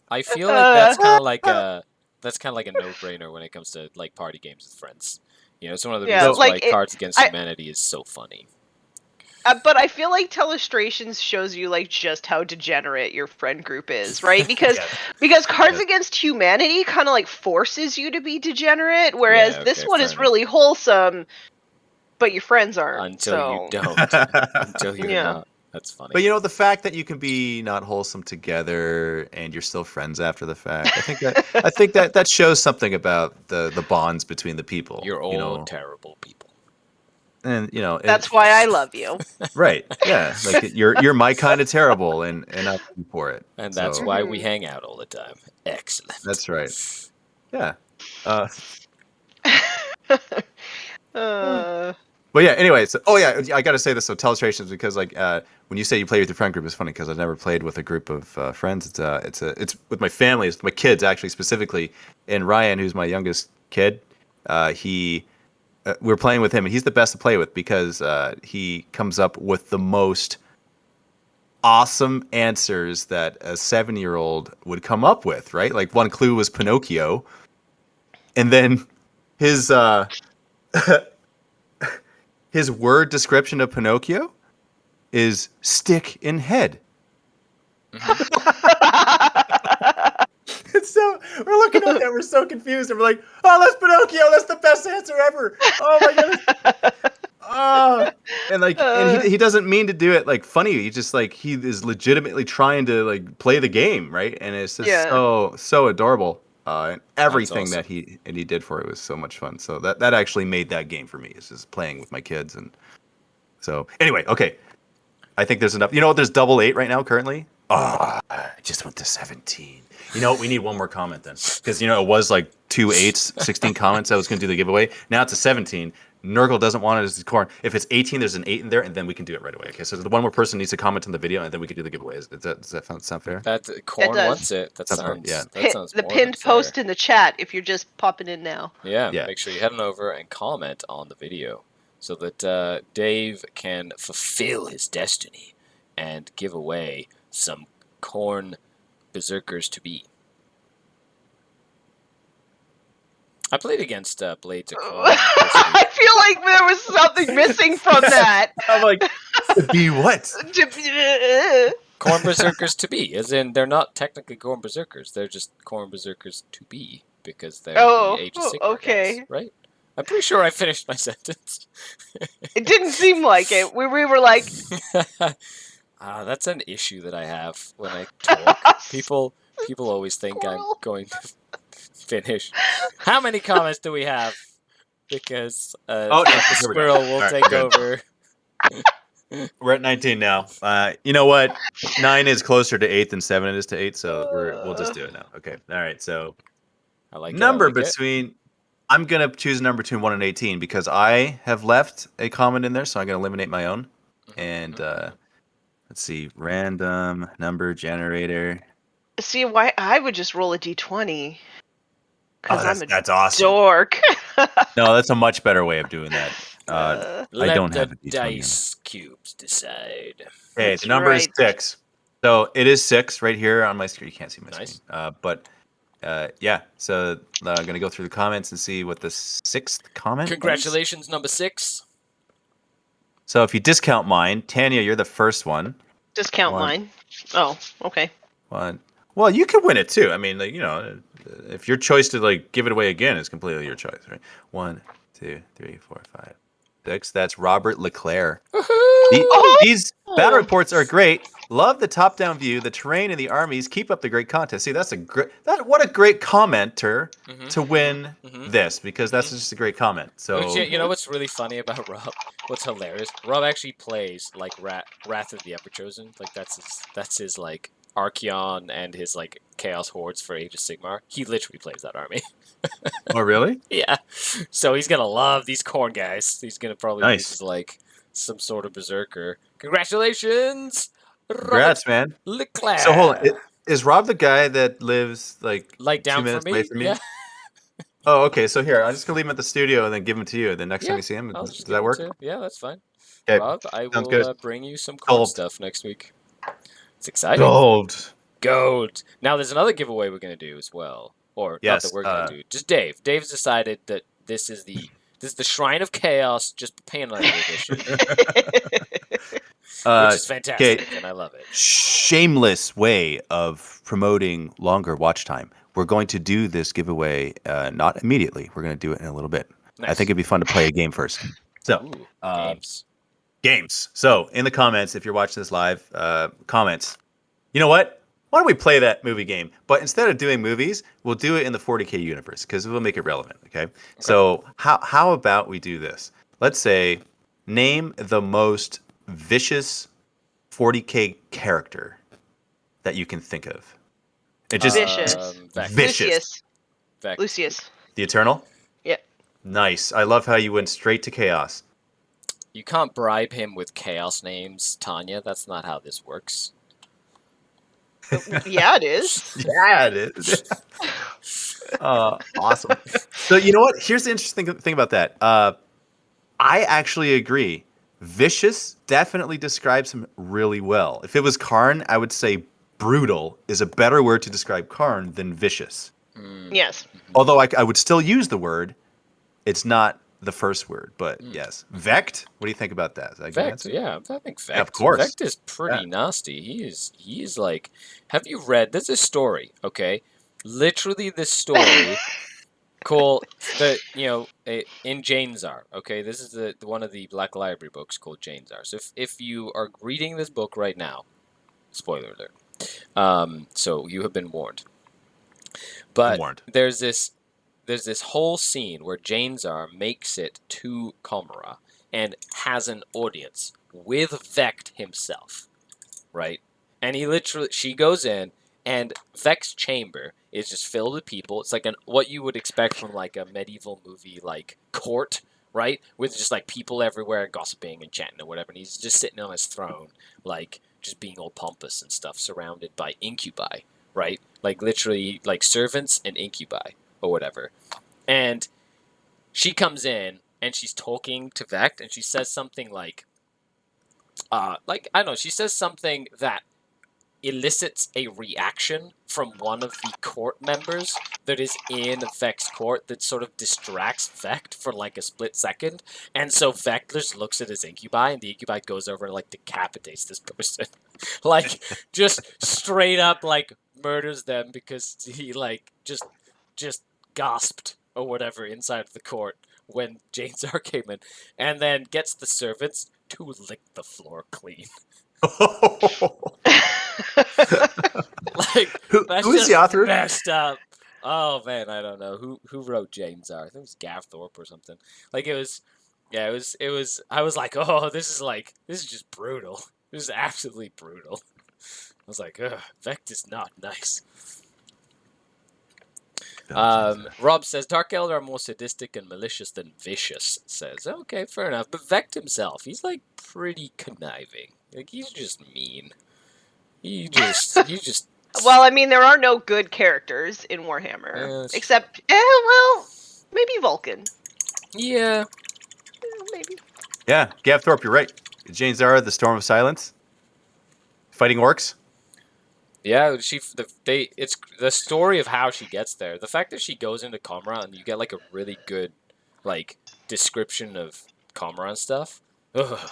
I feel like that's kind of like a no-brainer when it comes to like party games with friends. You know, it's one of the Yeah, reasons like why Cards Against Humanity is so funny. But I feel like Telestrations shows you like just how degenerate your friend group is, right? Because Cards Against Humanity kind of like forces you to be degenerate, whereas this one is really wholesome, but your friends aren't. Until you don't. Until you're not. That's funny. But you know, the fact that you can be not wholesome together and you're still friends after the fact, I think that shows something about the bonds between the people. You're all terrible people. And you know, that's why I love you. Right? Yeah, like you're my kind of terrible, and I'm for it. And that's why we hang out all the time. Excellent. That's right. Yeah. But yeah, anyway, so I got to say this. So Telestrations, because like when you say you play with your friend group, it's funny because I've never played with a group of friends. It's with my family, it's my kids actually specifically, and Ryan, who's my youngest kid, we're playing with him, and he's the best to play with because he comes up with the most awesome answers that a 7-year-old would come up with, right? Like one clue was Pinocchio, and then his his word description of Pinocchio is stick in head. So we're looking at that, we're so confused, and we're like, "Oh, that's Pinocchio! That's the best answer ever! Oh my goodness!" Oh, and like, and he doesn't mean to do it like funny. He just like he is legitimately trying to like play the game, right? And it's just so adorable. And everything that he did for it was so much fun. So that actually made that game for me. Is just playing with my kids, and so anyway, okay. I think there's enough. You know what? There's double 8 right now currently. Oh, I just went to 17. You know what? We need one more comment then, because you know it was like 2 8s, 16 comments. I was going to do the giveaway. Now it's a 17. Nurgle doesn't want it as a corn. If it's 18, there's an 8 in there, and then we can do it right away. Okay, so the one more person needs to comment on the video, and then we can do the giveaway. Does that sound fair? That corn wants it. That sounds that sounds the pinned post in the chat if you're just popping in now. Yeah, make sure you head on over and comment on the video so that Dave can fulfill his destiny and give away some corn berserkers to be. I played against Blades of Corn. I feel like there was something missing from that. I'm like, to be what? Corn berserkers to be, as in they're not technically corn berserkers. They're just corn berserkers to be because they're the Age of Sigmar guys, right? I'm pretty sure I finished my sentence. It didn't seem like it. We were like, that's an issue that I have when I talk. People always think I'm going to finish. How many comments do we have? Because the squirrel will take over. We're at 19 now. You know what? 9 is closer to 8 than 7 is to 8, so we'll just do it now. Okay. All right. So I like number between. I'm gonna choose a number between 1 and 18 because I have left a comment in there, so I'm gonna eliminate my own. And let's see, random number generator. See, why I would just roll a d20. Because that's awesome. Dork. No, that's a much better way of doing that. I don't have a d20. Dice cubes decide. Okay, the number is 6. So it is 6 right here on my screen. You can't see my screen. But yeah, so I'm going to go through the comments and see what the 6th comment Congratulations, number 6. So if you discount mine, Tanya, you're the first one. Discount mine? Oh, okay. 1. Well, you could win it too. I mean, like, you know, if your choice to like give it away again is completely your choice, right? 1, 2, 3, 4, 5, 6. That's Robert Leclerc. These battle reports are great. Love the top-down view, the terrain, and the armies. Keep up the great content. See, that's a great. What a great commenter to win this, because that's just a great comment. So you know what's really funny about Rob? What's hilarious? Rob actually plays like Wrath of the Everchosen. Like that's his like Archeon and his like Chaos Hordes for Age of Sigmar. He literally plays that army. Oh, really? Yeah. So he's gonna love these corn guys. He's gonna probably use like some sort of berserker. Congratulations! Congrats, man. Leclerc. So hold on. Is Rob the guy that lives like down 2 minutes from me? away from me? Yeah. Oh, okay. So here, I'm just gonna leave him at the studio and then give him to you. The next time you see him, does that work? Yeah, that's fine. Okay. Rob, I will bring you some corn stuff next week. It's exciting. Gold. Now there's another giveaway we're gonna do as well, or not that we're gonna do. Just Dave. Dave's decided that this This is the Shrine of Chaos, just Painted edition, which is fantastic, and I love it. Shameless way of promoting longer watch time. We're going to do this giveaway not immediately. We're going to do it in a little bit. Nice. I think it'd be fun to play a game first. So, games. So, in the comments, if you're watching this live, comments. You know what? Why don't we play that movie game? But instead of doing movies, we'll do it in the 40K universe because we'll make it relevant. Okay. So how about we do this? Let's say, name the most vicious 40K character that you can think of. It just vicious. Vicious. Lucius. The Eternal? Yeah. Nice. I love how you went straight to Chaos. You can't bribe him with Chaos names, Tanya. That's not how this works. Yeah, it is. Yeah, it is. Awesome. So you know what? Here's the interesting thing about that. I actually agree. Vicious definitely describes him really well. If it was Karn, I would say brutal is a better word to describe Karn than vicious. Yes. Although I would still use the word. It's not the first word, but yes. Vect? What do you think about that? Is that a good answer? Yeah, I think Vect. Yeah, of course. Vect is pretty nasty. He is like, have you read, there's a story, okay? Literally this story called, in Janezar, okay? This is the one of the Black Library books called Janezar. So if you are reading this book right now, spoiler alert, so you have been warned. But there's this whole scene where Janezar makes it to Comora and has an audience with Vect himself, right? And she goes in, and Vect's chamber is just filled with people. It's like what you would expect from like a medieval movie, like court, right? With just like people everywhere gossiping and chatting or whatever. And he's just sitting on his throne, like just being all pompous and stuff, surrounded by incubi, right? Like literally like servants and incubi. Or whatever. And she comes in and she's talking to Vect and she says something like I don't know, she says something that elicits a reaction from one of the court members that is in Vect's court that sort of distracts Vect for like a split second. And so Vect just looks at his incubi and the incubi goes over and like decapitates this person. Like just straight up like murders them because he like just gasped or whatever inside of the court when Janezar came in, and then gets the servants to lick the floor clean. Like who is the author? Messed up. Oh man, I don't know who wrote Janezar. I think it was Gav Thorpe or something. Like it was. I was like, oh, this is just brutal. This is absolutely brutal. I was like, ugh, Vect is not nice. Rob says Dark Eldar are more sadistic and malicious than vicious. Says okay, fair enough. But Vect himself, he's like pretty conniving. Like he's just mean. He just. Well, I mean, there are no good characters in Warhammer except, maybe Vulcan. Yeah. Maybe. Yeah, Gav Thorpe, you're right. Janezar, the Storm of Silence, fighting orcs. Yeah, it's the story of how she gets there. The fact that she goes into Comora and you get like a really good like description of Comora and stuff. Ugh.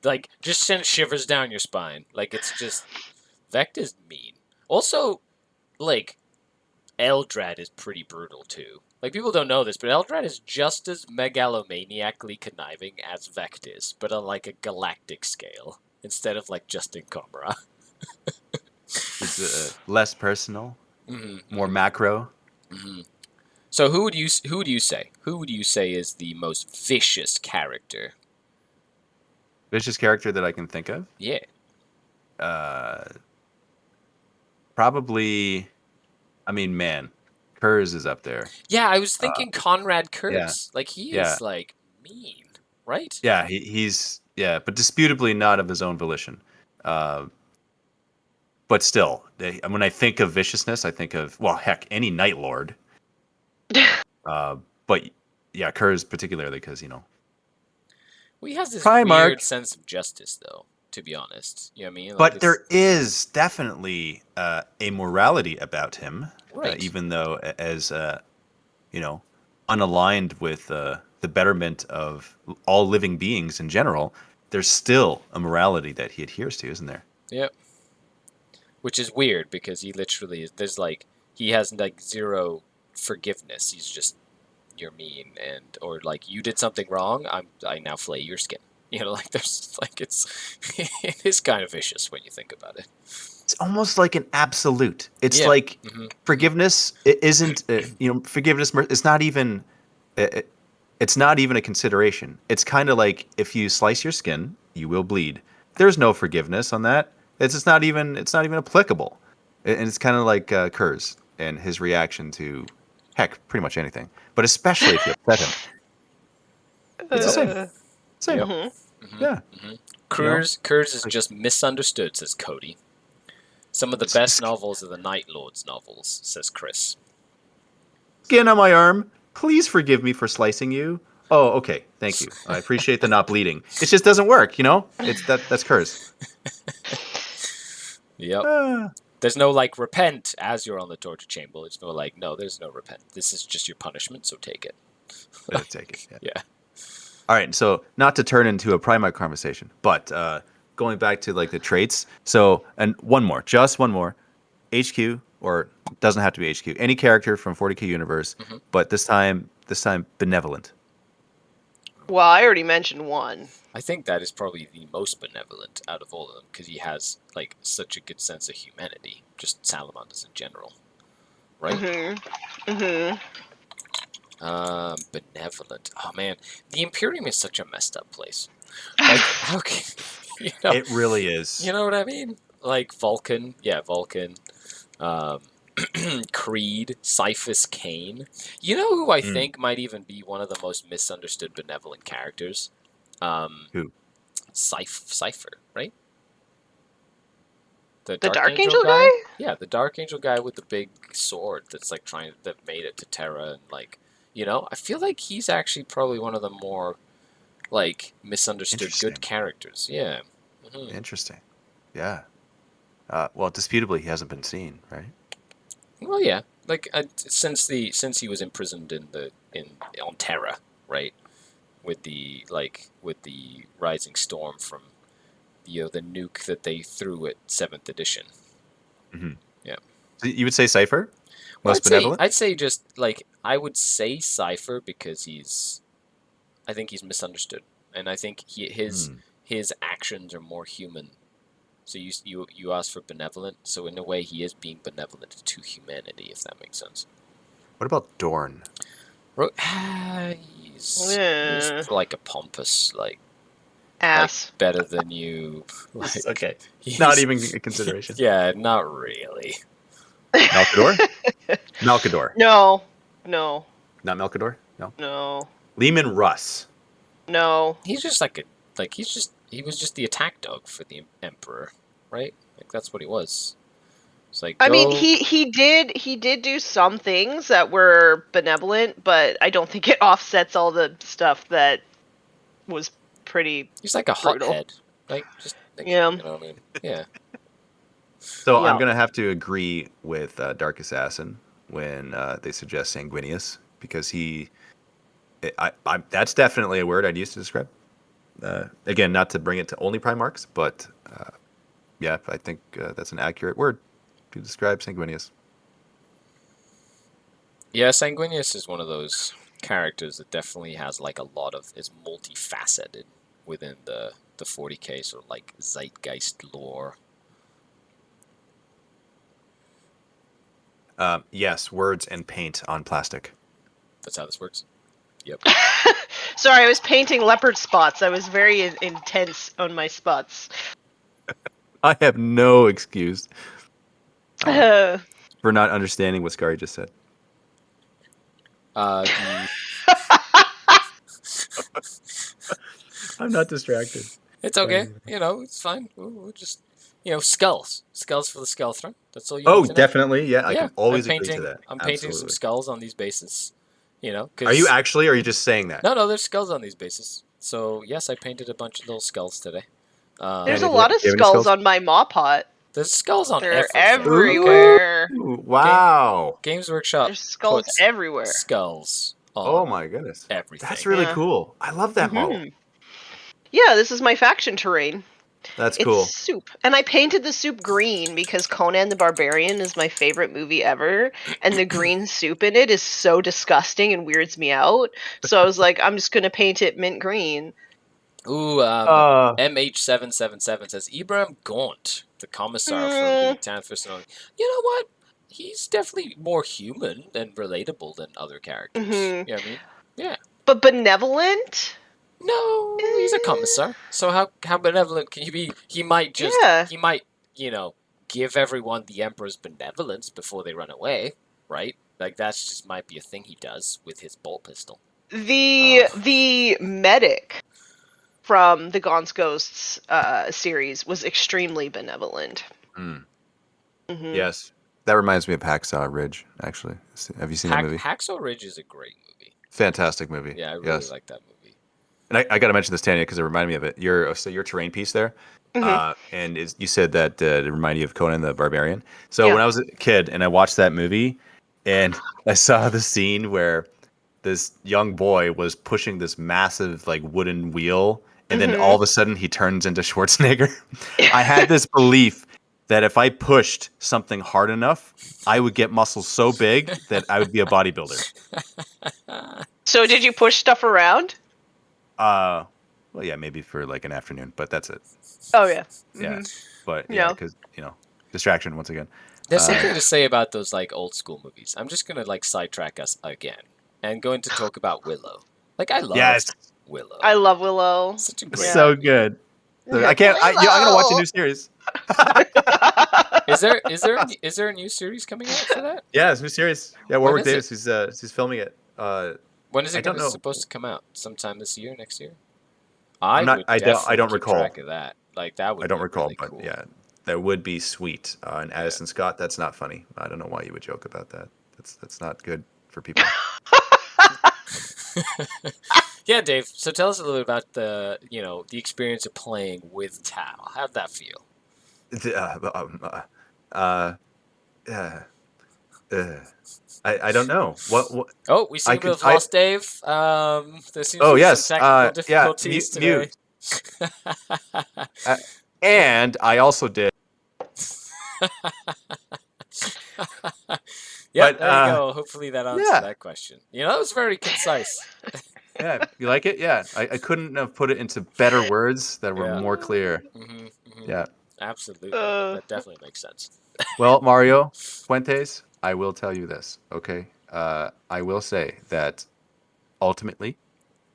Like just sends shivers down your spine. Like it's just Vect is mean. Also, like Eldrad is pretty brutal too. Like people don't know this, but Eldrad is just as megalomaniacally conniving as Vect is, but on like a galactic scale instead of like just in Comora. It's less personal, more macro. Mm-hmm. So who would you say? Who would you say is the most vicious character? Vicious character that I can think of? Yeah. Probably. I mean, man, Kurz is up there. Yeah, I was thinking Conrad Kurz. Yeah. Like he is like mean, right? Yeah, he's but disputably not of his own volition. But still, when I think of viciousness, I think of, well, heck, any Night Lord. But yeah, Kurz particularly because, Well, he has this Primarch. Weird sense of justice, though, to be honest. You know what I mean? Like but there is definitely a morality about him, right. Even though as, unaligned with the the betterment of all living beings in general, there's still a morality that he adheres to, isn't there? Yep. Which is weird because he literally is. There's like he has like zero forgiveness. He's just you're mean or like you did something wrong. I now flay your skin. You know, like there's like it is kind of vicious when you think about it. It's almost like an absolute. It's Yeah. like forgiveness. It isn't. Forgiveness. It's not even. It's not even a consideration. It's kind of like if you slice your skin, you will bleed. There's no forgiveness on that. It's not even applicable. And it's kind of like Kurz and his reaction to, heck, pretty much anything. But especially if you upset him. It's the same. Same. Yep. Yeah. Kurz is just misunderstood, says Cody. Some of the best novels are the Night Lords novels, says Chris. Skin on my arm. Please forgive me for slicing you. Oh, okay. Thank you. I appreciate the not bleeding. It just doesn't work, you know? That's Kurz. Yep. There's no like repent as you're on the torture chamber. It's no like no. There's no repent. This is just your punishment. So take it. Take it. Yeah. All right. So not to turn into a Primarch conversation, but going back to like the traits. So and just one more. HQ or doesn't have to be HQ. Any character from 40K universe, but this time benevolent. Well, I already mentioned one. I think that is probably the most benevolent out of all of them because he has like such a good sense of humanity. Just salamanders in general, right? Benevolent. Oh man, the Imperium is such a messed up place. Like, how can It really is. You know what I mean? Like Vulcan, Creed, Cyphus Cain. You know who I think might even be one of the most misunderstood benevolent characters? Who? Cypher, right? The Dark Angel guy? Yeah, the Dark Angel guy with the big sword that's like that made it to Terra and like, you know, I feel like he's actually probably one of the more like misunderstood good characters. Yeah. Interesting. Yeah. Well, disputably, he hasn't been seen, right? Well, yeah, like since he was imprisoned on Terra, right, with the rising storm from the nuke that they threw at 7th edition. Yeah. So you would say Cypher? Well, Most benevolent? I'd say just like I would say Cypher because I think he's misunderstood, and I think his actions are more human. So you asked for benevolent, so in a way he is being benevolent to humanity, if that makes sense. What about Dorn? He's like a pompous, like ass. Like better than you. Like, okay. Not even a consideration. Yeah, not really. Malkador? Malkador. No. Not Malkador? No. Lehman Russ. No. He's just he was just the attack dog for the Emperor, right? Like that's what he was. It's like I mean, he did do some things that were benevolent, but I don't think it offsets all the stuff that was pretty. He's like a hothead, like just yeah. You know what I mean? Yeah. So yeah. I'm gonna have to agree with Dark Assassin when they suggest Sanguinius because that's definitely a word I'd use to describe. Again, not to bring it to only Primarchs, but yeah, I think that's an accurate word to describe Sanguinius. Yeah, Sanguinius is one of those characters that definitely has like is multifaceted within the 40K sort of like zeitgeist lore. Yes, words and paint on plastic. That's how this works. Yep. Sorry, I was painting leopard spots. I was very intense on my spots. I have no excuse for not understanding what Skari just said. I'm not distracted. It's okay. It's fine. We'll just, skulls. Skulls for the skull throne. That's all you need to know. Definitely. Yeah, I can always agree to that. I'm painting some skulls on these bases. Are you actually, or are you just saying that? No, there's skulls on these bases. So, yes, I painted a bunch of little skulls today. There's a lot of skulls on my maw pot. There's skulls on They're everywhere. Ooh, wow. Games Workshop. There's skulls everywhere. Skulls on Oh my goodness. everything. That's really Yeah. cool. I love that model. Mhm. Yeah, this is my faction terrain. That's It's cool. soup. And I painted the soup green because Conan the Barbarian is my favorite movie ever. And the green soup in it is so disgusting and weirds me out. So I was like, I'm just going to paint it mint green. Ooh, Uh, MH777 says Ibrahim Gaunt, the commissar from the Mm, 10th Fist. You know what? He's definitely more human and relatable than other characters. mhm. You know what I mean? Yeah. But benevolent? No, he's a Eh, commissar. So how benevolent can you be? He might yeah. you know, give everyone the emperor's benevolence before they run away, right? Like that's just might be a thing he does with his bolt pistol. The medic from the Gaunt's Ghosts series was extremely benevolent. mm, Hmm. yes. That reminds me of Hacksaw Ridge, actually. Have you seen that movie? Hacksaw Ridge is a great movie. Fantastic movie. Yeah, I really Yes. like that movie. And I got to mention this, Tanya, because it reminded me of it. Your terrain piece there, Hmm. and you said that it reminded you of Conan the Barbarian. So Yeah. when I was a kid and I watched that movie, and I saw the scene where this young boy was pushing this massive like wooden wheel, and then all Mhm. of a sudden he turns into Schwarzenegger. I had this belief that if I pushed something hard enough, I would get muscles so big that I would be a bodybuilder. So did you push stuff around? Well, yeah, maybe for like an afternoon, but that's it. Oh yeah. Yeah, but Yeah. because distraction once again. There's something to say about those like old school movies. I'm just gonna like sidetrack us again and going to talk about Willow. Like I love Yes, Willow. I love Willow. Such a great Yeah. so movie. good. I can't. I'm gonna watch a new series. Is there a new series coming out for that? Yeah, it's a new series. Yeah, When Warwick is Davis. He's filming it. When is I it don't know. supposed to come out? Sometime this year, next year? I'm not. would I definitely don't keep recall. track of that. Like that would I don't be recall, really but cool. yeah, that would be sweet. And Addison Scott, that's not funny. I don't know why you would joke about that. That's not good for people. Yeah, Dave. So tell us a little bit about the experience of playing with Tao. How'd that feel? I don't know what. Oh, we seem to have lost Dave. There seems to Oh be yes. some technical Yeah. difficulties today. Mute. And I also did. Yeah, But, there you go. Hopefully that answered yeah. that question. That was very concise. Yeah, you like it? Yeah, I couldn't have put it into better words that were Yeah. more clear. Yeah. Absolutely. Uh. That definitely makes sense. Well, Mario Fuentes, I will tell you this, okay? I will say that ultimately,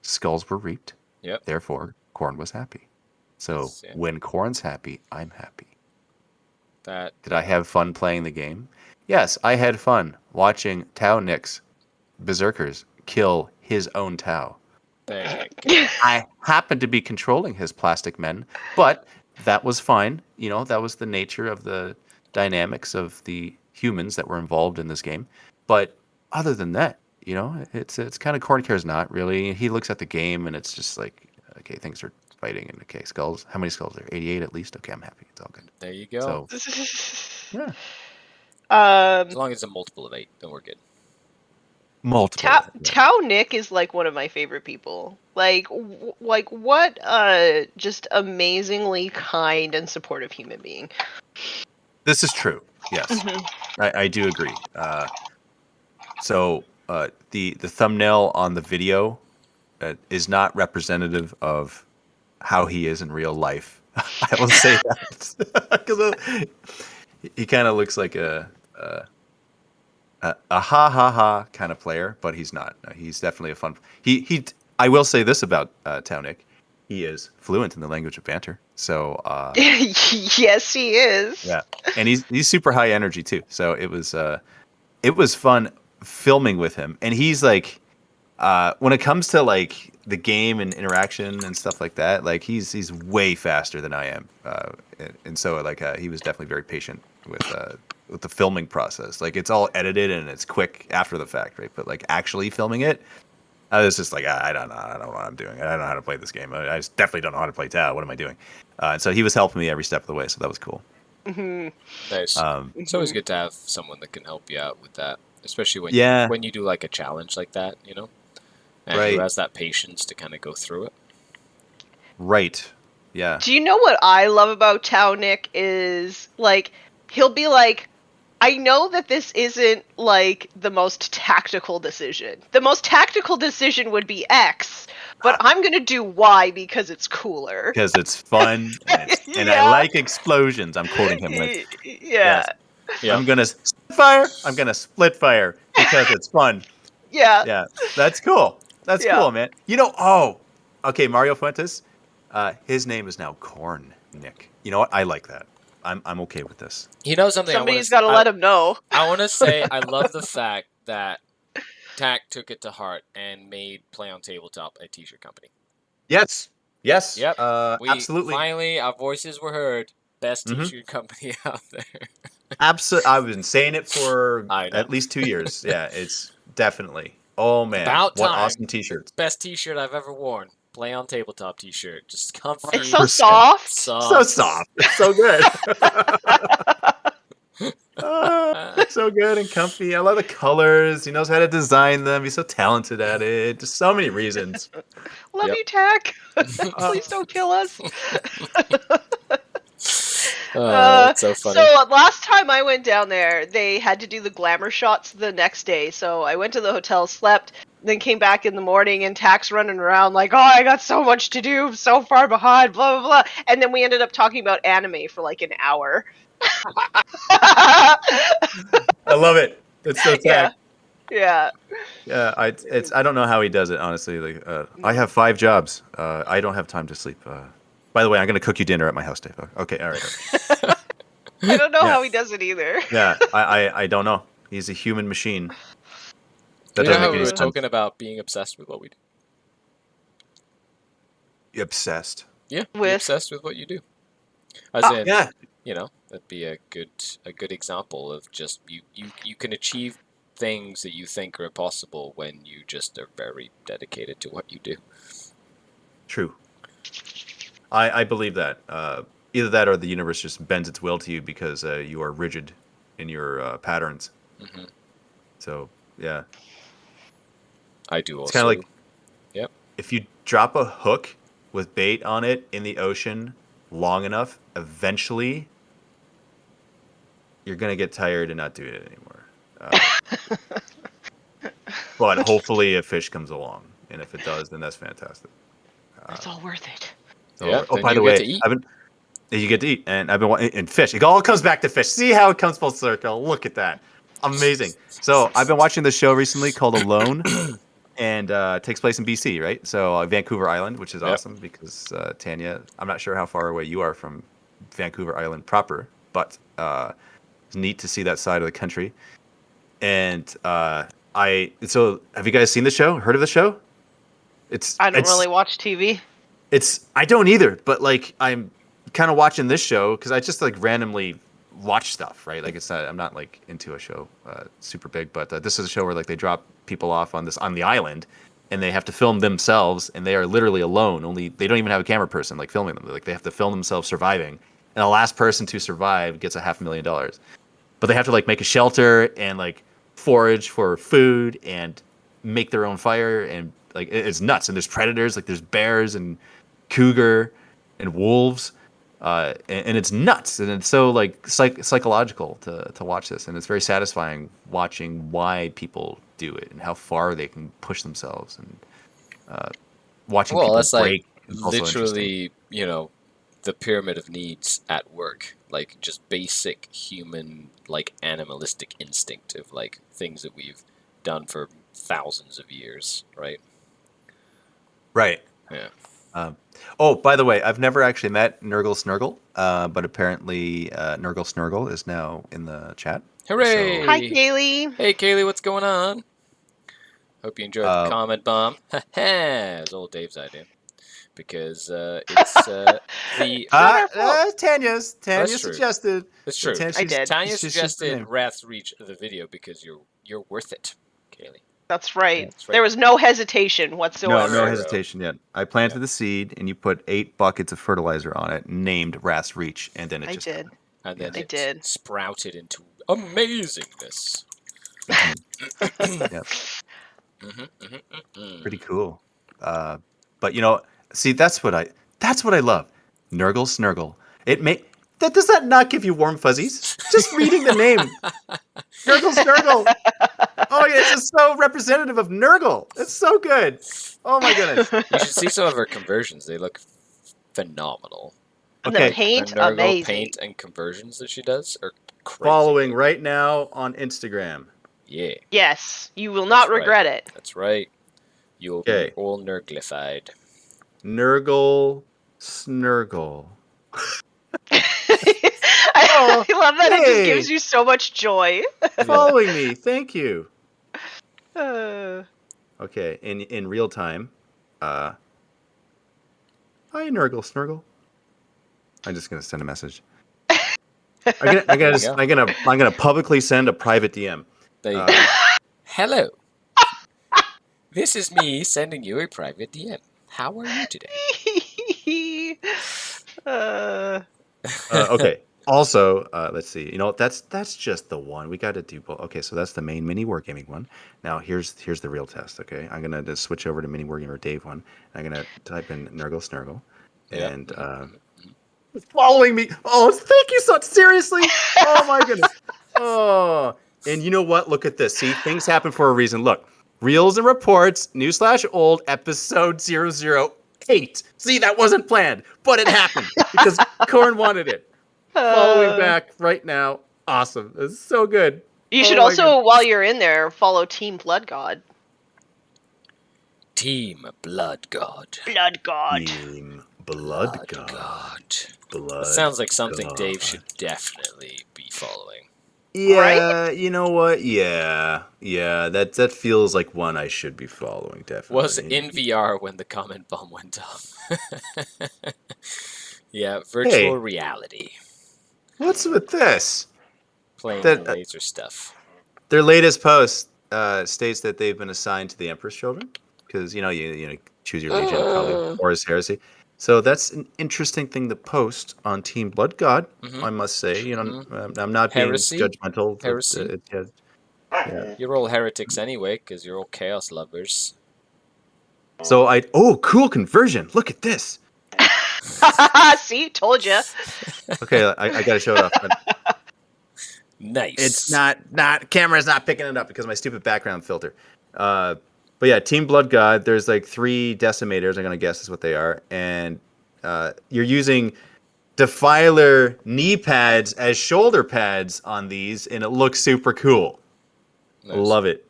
skulls were reaped. Yep. Therefore, Corn was happy. So Yeah. when Corn's happy, I'm happy. That Did I have fun playing the game? Yes, I had fun watching Tao Nix Berserkers kill his own Tao. there you go. I happened to be controlling his plastic men, but that was fine. That was the nature of the dynamics of the humans that were involved in this game. But other than that, it's kind of Corn cares not really. He looks at the game and it's just like, okay, things are fighting, and okay, skulls. How many skulls are there? 88 at least. Okay, I'm happy. It's all good. There you go. So yeah, As long as it's a multiple of 8, then we're good. multiple. Tao Nick is like one of my favorite people. Like what just amazingly kind and supportive human being. This is true. Yes, I do agree. So the thumbnail on the video is not representative of how he is in real life. I will say that because he kind of looks like a ha ha ha kind of player, but he's not. No, he's definitely a fun. He. I will say this about Townick. He is fluent in the language of banter. So Yes, he is. yeah, and he's super high energy too. So it was fun filming with him, and he's like when it comes to like the game and interaction and stuff like that, like he's way faster than I am, and so like he was definitely very patient with the filming process. Like it's all edited and it's quick after the fact, right? But like actually filming it, I was just like, I don't know what I'm doing. I don't know how to play this game. I just definitely don't know how to play Tao. What am I doing? And so he was helping me every step of the way, so that was cool. Nice. It's always good to have someone that can help you out with that, especially when Yeah. when you do like a challenge like that. and Right. who has that patience to kind of go through it. Right. Yeah. Do you know what I love about Tao Nick is, like, he'll be like, I know that this isn't, like, the most tactical decision. The most tactical decision would be X, but I'm gonna do Y because it's cooler. Because it's fun and I Yeah. like explosions. I'm quoting him. Like, Yeah. yes. Yeah. I'm gonna split fire. I'm gonna split fire because it's fun. Yeah. Yeah, that's cool. That's Yeah. cool, man. You know, oh, okay, Mario Fuentes. His name is now Corn Nick. You know what? I like that. I'm okay with this. You know something? Somebody's got to let him know. I want to say I love the fact that Tack took it to heart and made Play on Tabletop a t-shirt company. Yes. Yes. Yep. Absolutely. Finally, our voices were heard. Best Mhm. t-shirt company out there. Absolutely. I've been saying it for I know. at least 2 years. Yeah, it's definitely. Oh man, About what time. awesome t-shirts! Best t-shirt I've ever worn. Play on Tabletop t-shirt. Just comfy. It's so 100%. soft. So soft. It's so good. So good and comfy. I love the colors. He knows how to design them. He's so talented at it. Just so many reasons. Love Yep. you, Tack. Please don't kill us. That's so funny. So last time I went down there, they had to do the glamour shots the next day. So I went to the hotel, slept, then came back in the morning, and Tack's running around like, "Oh, I got so much to do, I'm so far behind, blah blah blah." And then we ended up talking about anime for like an hour. I love it. It's so Yeah. tack. Yeah. Yeah, I don't know how he does it, honestly. Like, I have 5 jobs. I don't have time to sleep. By the way, I'm gonna cook you dinner at my house, Dave. Okay, all right. I don't know Yeah. how he does it either. Yeah, I don't know. He's a human machine. That You know doesn't how make we any were sense. talking about being obsessed with what we do? Obsessed. Yeah, be With- obsessed with what you do. As in, Yeah. you know, that'd be a good example of just you can achieve things that you think are impossible when you just are very dedicated to what you do. True. I believe that. Either that or the universe just bends its will to you because you are rigid in your patterns. Hmm. So, yeah. I do It's also. kind of like Yep. if you drop a hook with bait on it in the ocean long enough, eventually you're going to get tired and not do it anymore. But hopefully a fish comes along. And if it does, then that's fantastic. It's all worth it. So, Yeah, oh, then by you the get way, to eat. you get to eat, and I've been and fish. It all comes back to fish. See how it comes full circle. Look at that, amazing. So I've been watching this show recently called Alone, and it takes place in BC, right? So Vancouver Island, which is Yep. awesome because Tanya, I'm not sure how far away you are from Vancouver Island proper, but it's neat to see that side of the country. And so have you guys seen the show? Heard of the show? I don't really watch TV. I don't either, but like I'm kind of watching this show because I just like randomly watch stuff, right? Like I'm not like into a show super big, but this is a show where like they drop people off on the island, and they have to film themselves, and they are literally alone. Only they don't even have a camera person like filming them. Like they have to film themselves surviving, and the last person to survive gets $500,000. But they have to like make a shelter and like forage for food and make their own fire, and like it's nuts. And there's predators, like there's bears and cougar and wolves, and it's nuts, and it's so like psychological to watch this, and it's very satisfying watching why people do it and how far they can push themselves, and watching Well, people that's break like is also interesting. literally, you know, the pyramid of needs at work. Like just basic human, like animalistic instinct of like things that we've done for thousands of years, right? Right. Yeah. Oh, by the way, I've never actually met Nurgle Snurgle, but apparently Nurgle Snurgle is now in the chat. Hooray! Hi, Kaylee. Hey, Kaylee, what's going on? Hope you enjoyed the Uh, comment bomb. It's old Dave's idea. Because it's the... Tanya true. suggested. It's true. I did. Tanya It's just the suggested name. Wrath's Reach the video because you're worth it, Kaylee. That's right. That's right. There was no hesitation No, whatsoever. no Right. hesitation yet. I planted the seed, and you put 8 buckets of fertilizer on it, named Wrath's Reach, and then it I just did. And then I it did. sprouted into amazingness. Yep. Pretty cool. But see, that's what I love. Nurgle Snurgle. Does that not give you warm fuzzies? Just reading the name. Nurgle Snurgle. Oh yeah, it's just so representative of Nurgle. It's so good. Oh my goodness. You should see some of her conversions. They look phenomenal. And Okay. the paint, The Nurgle amazing. paint and conversions that she does are crazy. Following right now on Instagram. Yeah, Yes, you will not That's right. regret it. that's right. You'll Okay. be all Nurglified. Nurgle Snurgle. I love that it just hey. gives you so much joy. Following me. Thank you. Uh, Okay, in real time. Hi Nurgle Snurgle. I'm just gonna send a message. I'm gonna publicly send a private DM. There you go. Hello. This is me sending you a private DM. How are you today? Okay. Also, let's see. That's just the one. We got to do both. Okay, so that's the main mini wargaming one. Now here's the real test. Okay, I'm gonna just switch over to mini wargamer Dave one. I'm gonna type in Nurgle Snurgle, and following me. Oh, thank you so seriously. Oh my goodness. Oh, and you know what? Look at this. See, things happen for a reason. Look, Reels and Reports, new/old, episode 008. See, that wasn't planned, but it happened because Corn wanted it. Following back right now. Awesome. It's so good. You should my also, while you're in there, follow Team Blood God. Team Blood God. Blood God. Team Blood God. Blood. That sounds like something God. Dave should definitely be following. Yeah, you know what? Yeah, that feels like one I should be following. Definitely Was in VR when the comment bomb went off. Yeah, virtual reality. What's with this? Playing That- laser stuff. Their latest post states that they've been assigned to the Empress Children because you choose your legion, probably Horus Heresy. So that's an interesting thing to post on Team Blood God. I must say, I'm not being Heresy? judgmental. Heresy? Yeah. You're all heretics anyway, because you're all chaos lovers. So cool conversion. Look at this. See, told you. Okay, I got to show it off. But Nice. it's not camera's not picking it up because of my stupid background filter. But yeah, Team Blood God. There's like 3 decimators. I'm gonna guess is what they are, and you're using Defiler knee pads as shoulder pads on these, and it looks super cool. Nice. Love it.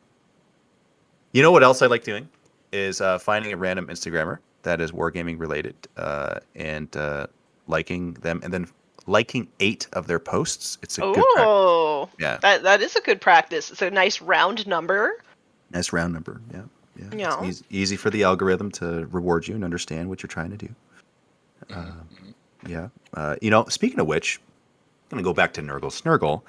You know what else I like doing is finding a random Instagrammer that is wargaming related and liking them, and then liking 8 of their posts. It's a good practice. Oh, Yeah. that is a good practice. It's a nice round number. Nice round number. Yeah. Yeah. It's easy for the algorithm to reward you and understand what you're trying to do. Yeah. Speaking of which, I'm going to go back to Nurgle Snurgle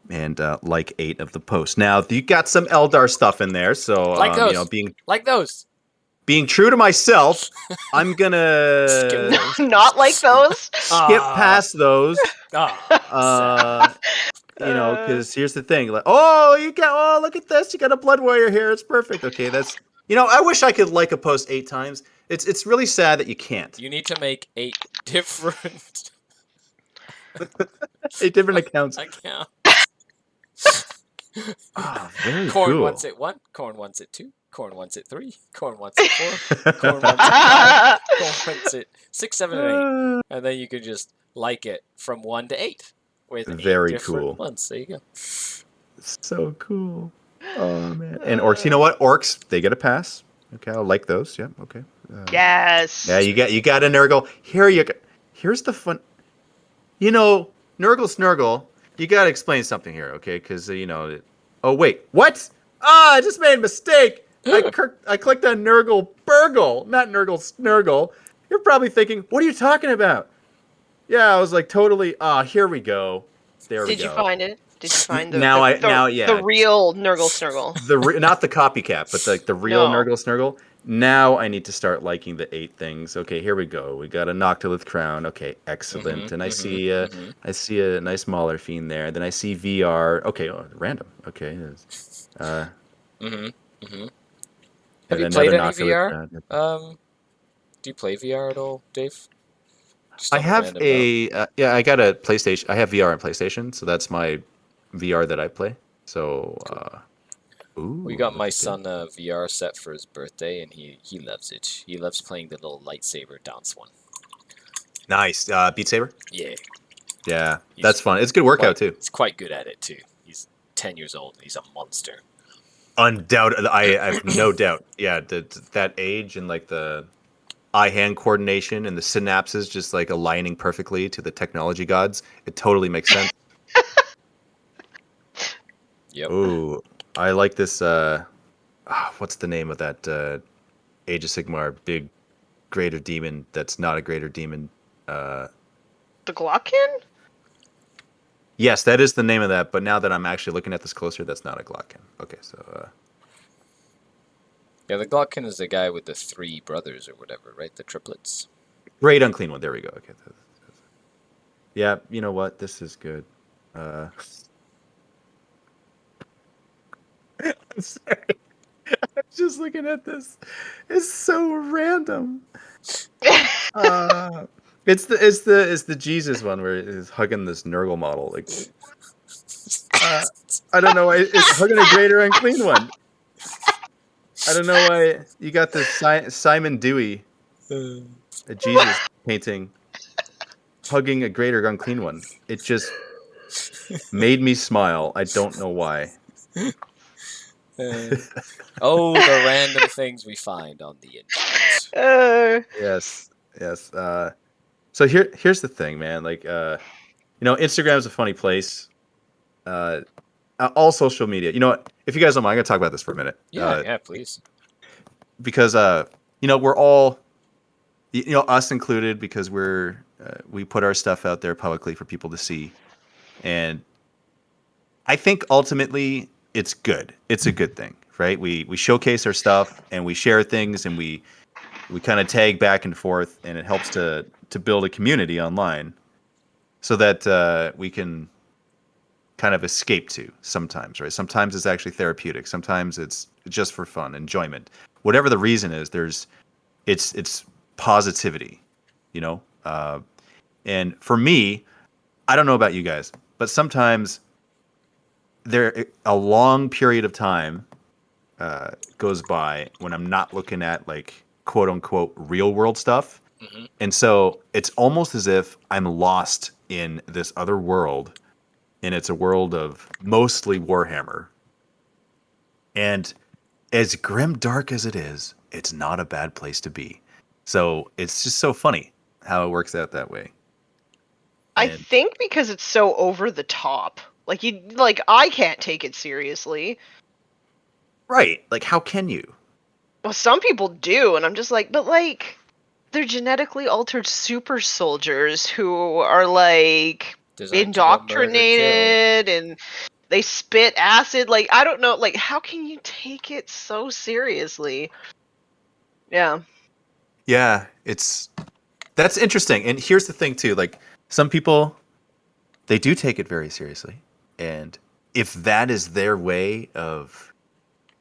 and like 8 of the posts. Now, you got some Eldar stuff in there, so Like those. Like those. being true to myself, I'm going to Not like those. skip past those. Ah, Because here's the thing. Like, look at this. You got a Blood Warrior here. It's perfect. Okay, that's... I wish I could like a post 8 times. It's really sad that you can't. you need to make 8 different 8 different accounts. accounts. Very Corn cool. wants it 1, Corn wants it 2, Corn wants it 3, Corn wants it 4, Corn wants it 5, Corn wants it 6, 7, and 8. And then you can just like it from 1 to 8 with 8 Very different cool. ones. There you go. So cool. Oh, man. And Orcs, you know what? Orcs, they get a pass. Okay, I'll like those. Yeah, okay. Yes. Yeah, you got a Nurgle. Here's the fun. Nurgle Snurgle, you got to explain something here, okay? Because, oh, wait. What? I just made a mistake. I clicked on Nurgle Burgle, not Nurgle Snurgle. You're probably thinking, what are you talking about? Yeah, I was like, totally. Here we go. There we go. Did you find it? Did you find the the real Nurgle Snurgle? Not the copycat, but the real No. Nurgle Snurgle. Now I need to start liking the 8 things. Okay, here we go. We got a Noctilith crown. Okay, excellent. And I see a nice Mauler fiend there. Then I see VR. Okay, random. Okay. Have you another played any knocker with VR? that. Do you play VR at all, Dave? Just I on a have random note. yeah, I got a PlayStation. I have VR on PlayStation, so that's my VR that I play. So, We ooh, got my that's good. son a VR set for his birthday, and he loves it. He loves playing the little lightsaber dance one. Nice. Beat Saber? Yeah, Yeah, he's that's fun. It's a good workout too. he's quite good at it too. He's 10 years old and he's a monster. Undoubtedly, I have no doubt. Yeah, that age and like the eye-hand coordination and the synapses just like aligning perfectly to the technology gods. It totally makes sense. Yep. Ooh, I like this. What's the name of that Age of Sigmar big greater demon that's not a greater demon? The Glockin? Yes, that is the name of that. But now that I'm actually looking at this closer, that's not a Glocken. Okay, so Yeah, the Glockin is the guy with the 3 brothers or whatever, right? The triplets. great unclean one. There we go. Okay. Yeah, you know what? This is good. I'm sorry. I'm just looking at this. It's so random. It's the Jesus one where he's hugging this Nurgle model. Like, I don't know why it's hugging a greater unclean one. I don't know why you got this Simon Dewey, a Jesus painting, hugging a greater unclean one. It just made me smile. I don't know why. Oh, the random things we find on the internet. Yes. So here's the thing, man. Like, Instagram's a funny place. All social media. You know what? If you guys don't mind, I'm gonna talk about this for a minute. Yeah, please. Because we're all, us included, because we put our stuff out there publicly for people to see, and I think ultimately it's good. It's a good thing, right? We showcase our stuff and we share things and we kind of tag back and forth, and it helps to build a community online, so that we can kind of escape to sometimes, right? Sometimes it's actually therapeutic. Sometimes it's just for fun, enjoyment. Whatever the reason is, it's positivity, and for me, I don't know about you guys, but sometimes a long period of time goes by when I'm not looking at like quote unquote real world stuff. Mm-hmm. And so it's almost as if I'm lost in this other world, and it's a world of mostly Warhammer. And as grim dark as it is, it's not a bad place to be. So it's just so funny how it works out that way. I think because it's so over the top. I can't take it seriously. Right. Like, how can you? Well, some people do, and I'm just like, but they're genetically altered super soldiers who are Designed to go murder, indoctrinated and they spit acid. I don't know, how can you take it so seriously? Yeah. Yeah, that's interesting. And here's the thing too, like some people, they do take it very seriously. And if that is their way of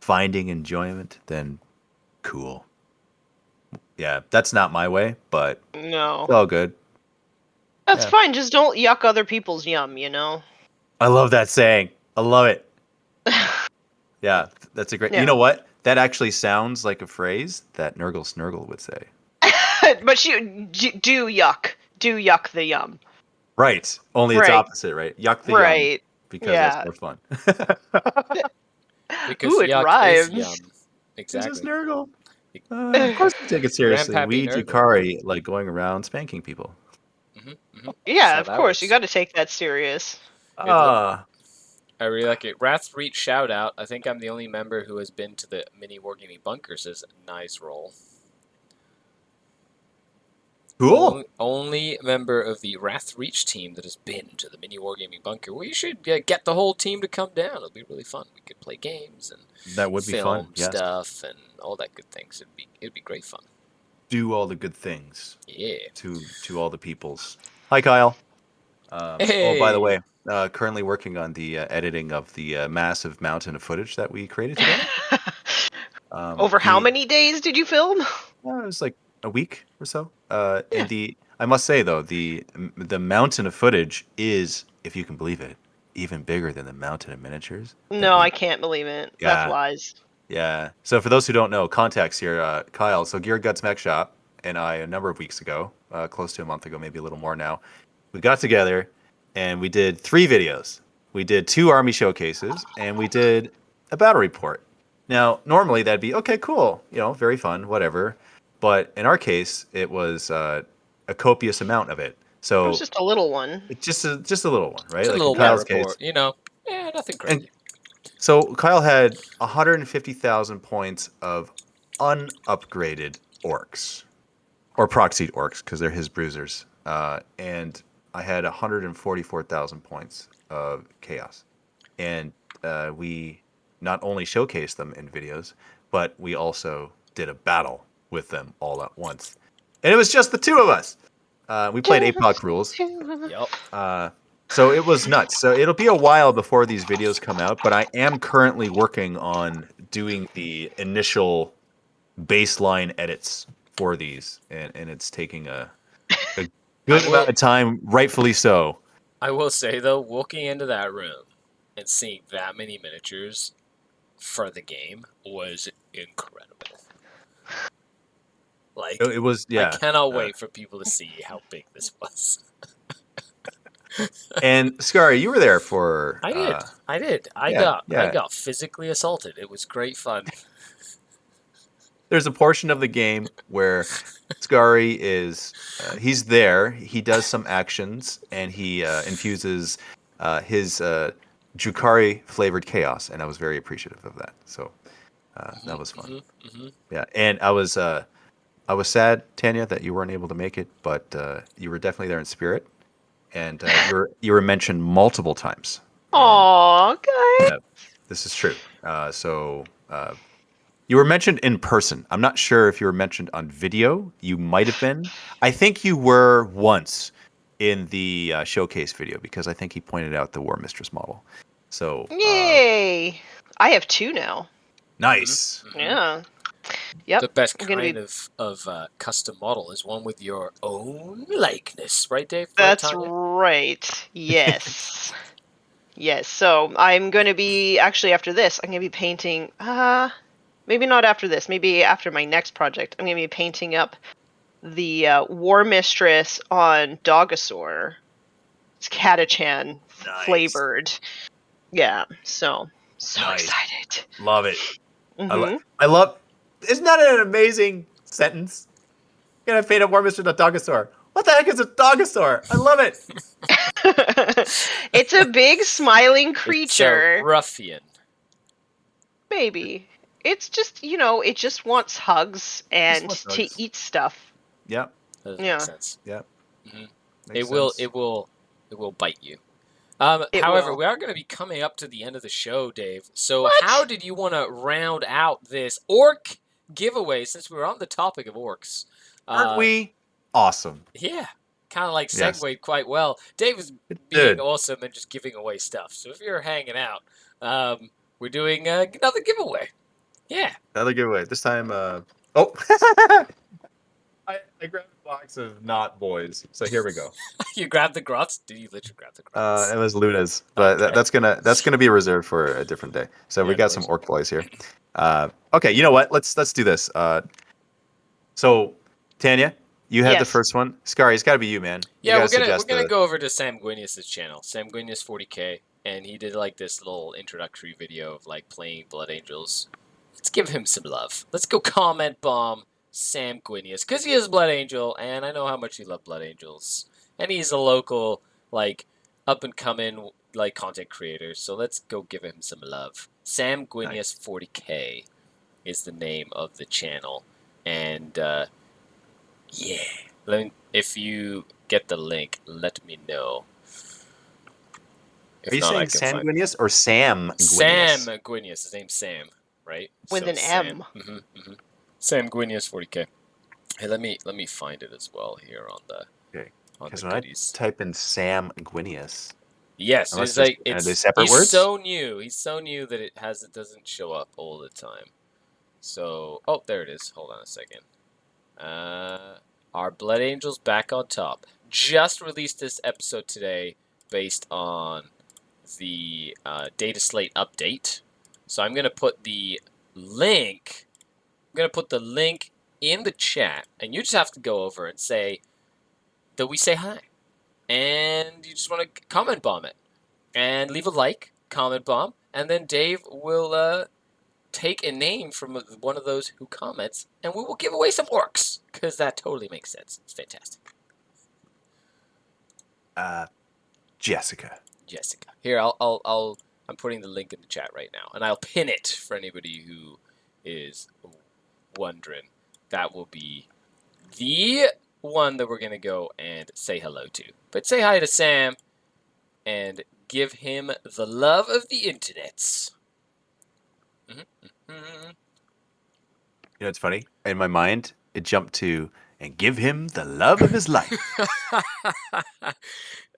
finding enjoyment, then cool. Yeah, that's not my way, but No. it's all good. That's fine, just don't yuck other people's yum, I love that saying. I love it. Yeah, that's a great. Yeah. You know what? That actually sounds like a phrase that Nurgle Snurgle would say. But you do yuck the yum. Right. Only it's opposite, right? Yuck the yum. Because that's more fun. Because Ooh, it yuck rhymes. is yum. Exactly. It's just Nurgle. Of course we take it seriously. Grandpappy We Nurgle. Yukari like going around spanking people. Mm-hmm, mm-hmm. Yeah, So of that course. You was- got to take that serious. I really like it. Wrathreach shout out. I think I'm the only member who has been to the MiniWargaming bunker. Says nice roll. Cool. Only member of the Wrathreach team that has been to the MiniWargaming bunker. We should get the whole team to come down. It'll be really fun. We could play games and That would be fun. film Yes. stuff and all that good things. It'd be great fun. Do all the good things. Yeah. To all the peoples. Hi, Kyle. Hey. Oh, by the way, currently working on the editing of the massive mountain of footage that we created today. Over how many days did you film? It was like a week or so. And I must say though, the mountain of footage is, if you can believe it, even bigger than the mountain of miniatures. No, I can't believe it. Yeah. That's lies. Yeah. So for those who don't know, context here, Kyle. So Gear Guts Mech Shop and I, a number of weeks ago, close to a month ago, maybe a little more now, we got together and we did 3 videos. We did 2 army showcases and we did a battle report. Now, normally that'd be okay, cool, very fun, whatever. But in our case, it was a copious amount of it. So it was just a little one. Just a little one, right? Just like a little in Kyle's report, case. nothing crazy. So Kyle had 150,000 points of unupgraded orcs, or proxied orcs, because they're his bruisers. And I had 144,000 points of chaos. And we not only showcased them in videos, but we also did a battle with them all at once. And it was just the 2 of us. We played APOC rules. Yep. So it was nuts. So it'll be a while before these videos come out, but I am currently working on doing the initial baseline edits for these, and it's taking a good amount of time, rightfully so. I will say, though, walking into that room and seeing that many miniatures for the game was incredible. Like, It was, yeah. I cannot wait for people to see how big this was. And Skari, you were there for. I did. I got physically assaulted. It was great fun. There's a portion of the game where Skari is. He's there. He does some actions, and he infuses his Jukari flavored chaos, and I was very appreciative of that. So that was fun. Yeah, and I was sad, Tanya, that you weren't able to make it, but you were definitely there in spirit. And you were mentioned multiple times. Aw, okay. This is true. So you were mentioned in person. I'm not sure if you were mentioned on video. You might have been. I think you were once in the showcase video because I think he pointed out the War Mistress model. So yay! I have 2 now. Nice. Yeah. Yep. The best kind of custom model is one with your own likeness, right, Dave? That's right. Yes. Yes. So I'm going to be, actually after this, I'm going to be painting, maybe not after this, maybe after my next project, I'm going to be painting up the War Mistress on Dogosaur. It's Catachan flavored. Yeah. So nice. Excited. Love it. I love. Isn't that an amazing sentence? You're gonna paint a War Mistress on Dogosaur. What the heck is a Dogosaur? I love it. It's a big smiling creature. It's a ruffian. Maybe. It's just, it just wants hugs and to eat stuff. Yep. That makes sense. Yep. Mm-hmm. It will bite you. However, we are going to be coming up to the end of the show, Dave. So how did you want to round out this orc giveaway since we were on the topic of orcs? Aren't we awesome? Yeah. Kind of like segued quite well. Dave was being awesome and just giving away stuff. So if you're hanging out, we're doing another giveaway. Yeah. Another giveaway. This time, I grabbed a box of not boys. So here we go. You grabbed the grots? Did you literally grab the grots? It was Luna's, but that's gonna be reserved for a different day. So we got some orc boys here. Okay, you know what? Let's do this. So Tanya, you had the first one. Skari, it's got to be you, man. Yeah, we're gonna go over to Sam Gwinius' channel, Sam Gwinius 40K, and he did like this little introductory video of like playing Blood Angels. Let's give him some love. Let's go comment bomb Sam Gwinius, because he is Blood Angel, and I know how much you love Blood Angels. And he's a local, like, up-and-coming, like, content creator, so let's go give him some love. Sam Gwinius 40K is the name of the channel. And, yeah. If you get the link, let me know. Are you saying Sam Gwinius or Sam Gwinius? Sam Gwinius. His name's Sam, right? With an M. Sam Gwinius 40K. Hey, let me find it as well here on the. Okay. Because when I type in Sam Gwinius. Yes, it's like are they separate words? So new. He's so new that it doesn't show up all the time. So, oh, there it is. Hold on a second. Our Blood Angels back on top. Just released this episode today based on the data slate update. So I'm gonna put the link. I'm gonna put the link in the chat, and you just have to go over and say that we say hi, and you just want to comment bomb it, and leave a like, comment bomb, and then Dave will take a name from one of those who comments, and we will give away some orcs, because that totally makes sense. It's fantastic. Jessica. Here, I'm putting the link in the chat right now, and I'll pin it for anybody who is wondering. That will be the one that we're gonna go and say hello to. But say hi to Sam, and give him the love of the internets. You know, it's funny. In my mind, it jumped to, and give him the love of his life.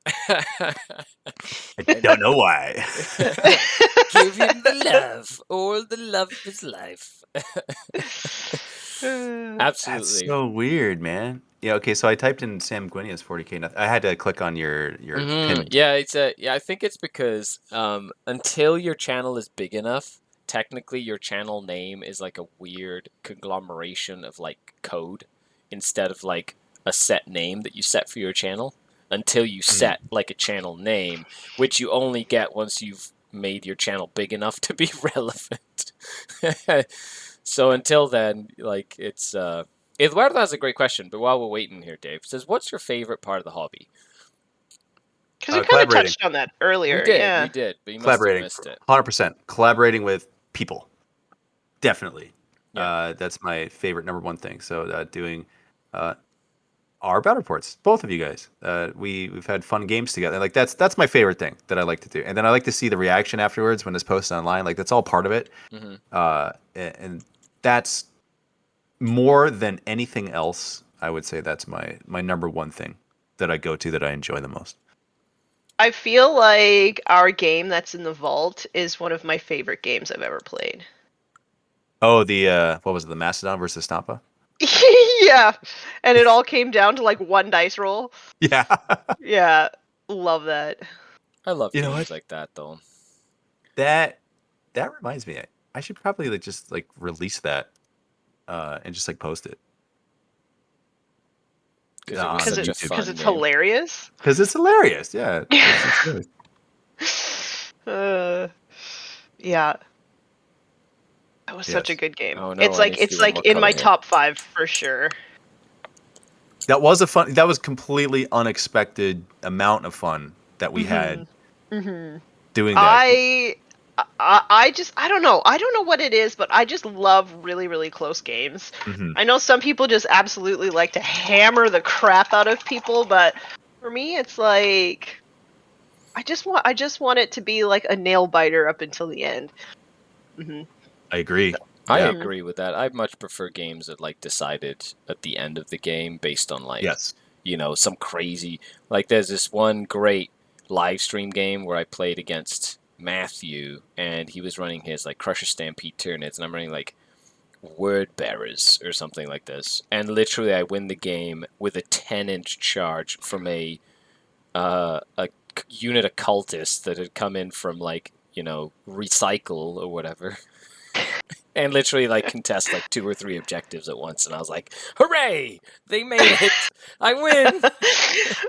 I don't know why. Give him the love, all the love of his life. Absolutely. That's so weird, man. Yeah. Okay. So I typed in Sam Gwynnia's 40K. I had to click on your pin. Yeah, I think it's because until your channel is big enough, technically your channel name is like a weird conglomeration of like code instead of like a set name that you set for your channel. Until you set like a channel name, which you only get once you've made your channel big enough to be relevant. So until then, like it's Eduardo has a great question, but while we're waiting here, Dave says, "What's your favorite part of the hobby?" Because we kind of touched on that earlier. We did, yeah. we did, but you must have missed it. 100%. Collaborating with people, definitely. Yeah. That's my favorite number one thing. So doing our battle reports, both of you guys. We've had fun games together. Like that's my favorite thing that I like to do. And then I like to see the reaction afterwards when it's posted online. Like that's all part of it. And that's more than anything else. I would say that's my number one thing that I go to that I enjoy the most. I feel like our game that's in the vault is one of my favorite games I've ever played. Oh, the what was it? The Mastodon versus Stampa? Yeah, and it all came down to like one dice roll. Yeah. Yeah, love that. I love You know games what? like that, though. That reminds me. I should probably just release that and just post it. Because it's hilarious. Because it's hilarious, yeah. Yeah. That was such a good game. Oh, no, it's like in my top 5 for sure. That was completely unexpected amount of fun that we had doing that. I don't know. I don't know what it is, but I just love really, really close games. I know some people just absolutely like to hammer the crap out of people, but for me, it's like I just want it to be like a nail biter up until the end. I agree. I agree with that. I much prefer games that decided at the end of the game based on some crazy there's this one great live stream game where I played against Matthew and he was running his Crusher Stampede Tyranids and I'm running Word Bearers or something like this, and literally I win the game with a 10-inch charge from a unit of cultists that had come in from recycle or whatever. And literally contest 2 or 3 objectives at once, and I was like, "Hooray! They made it! I win!"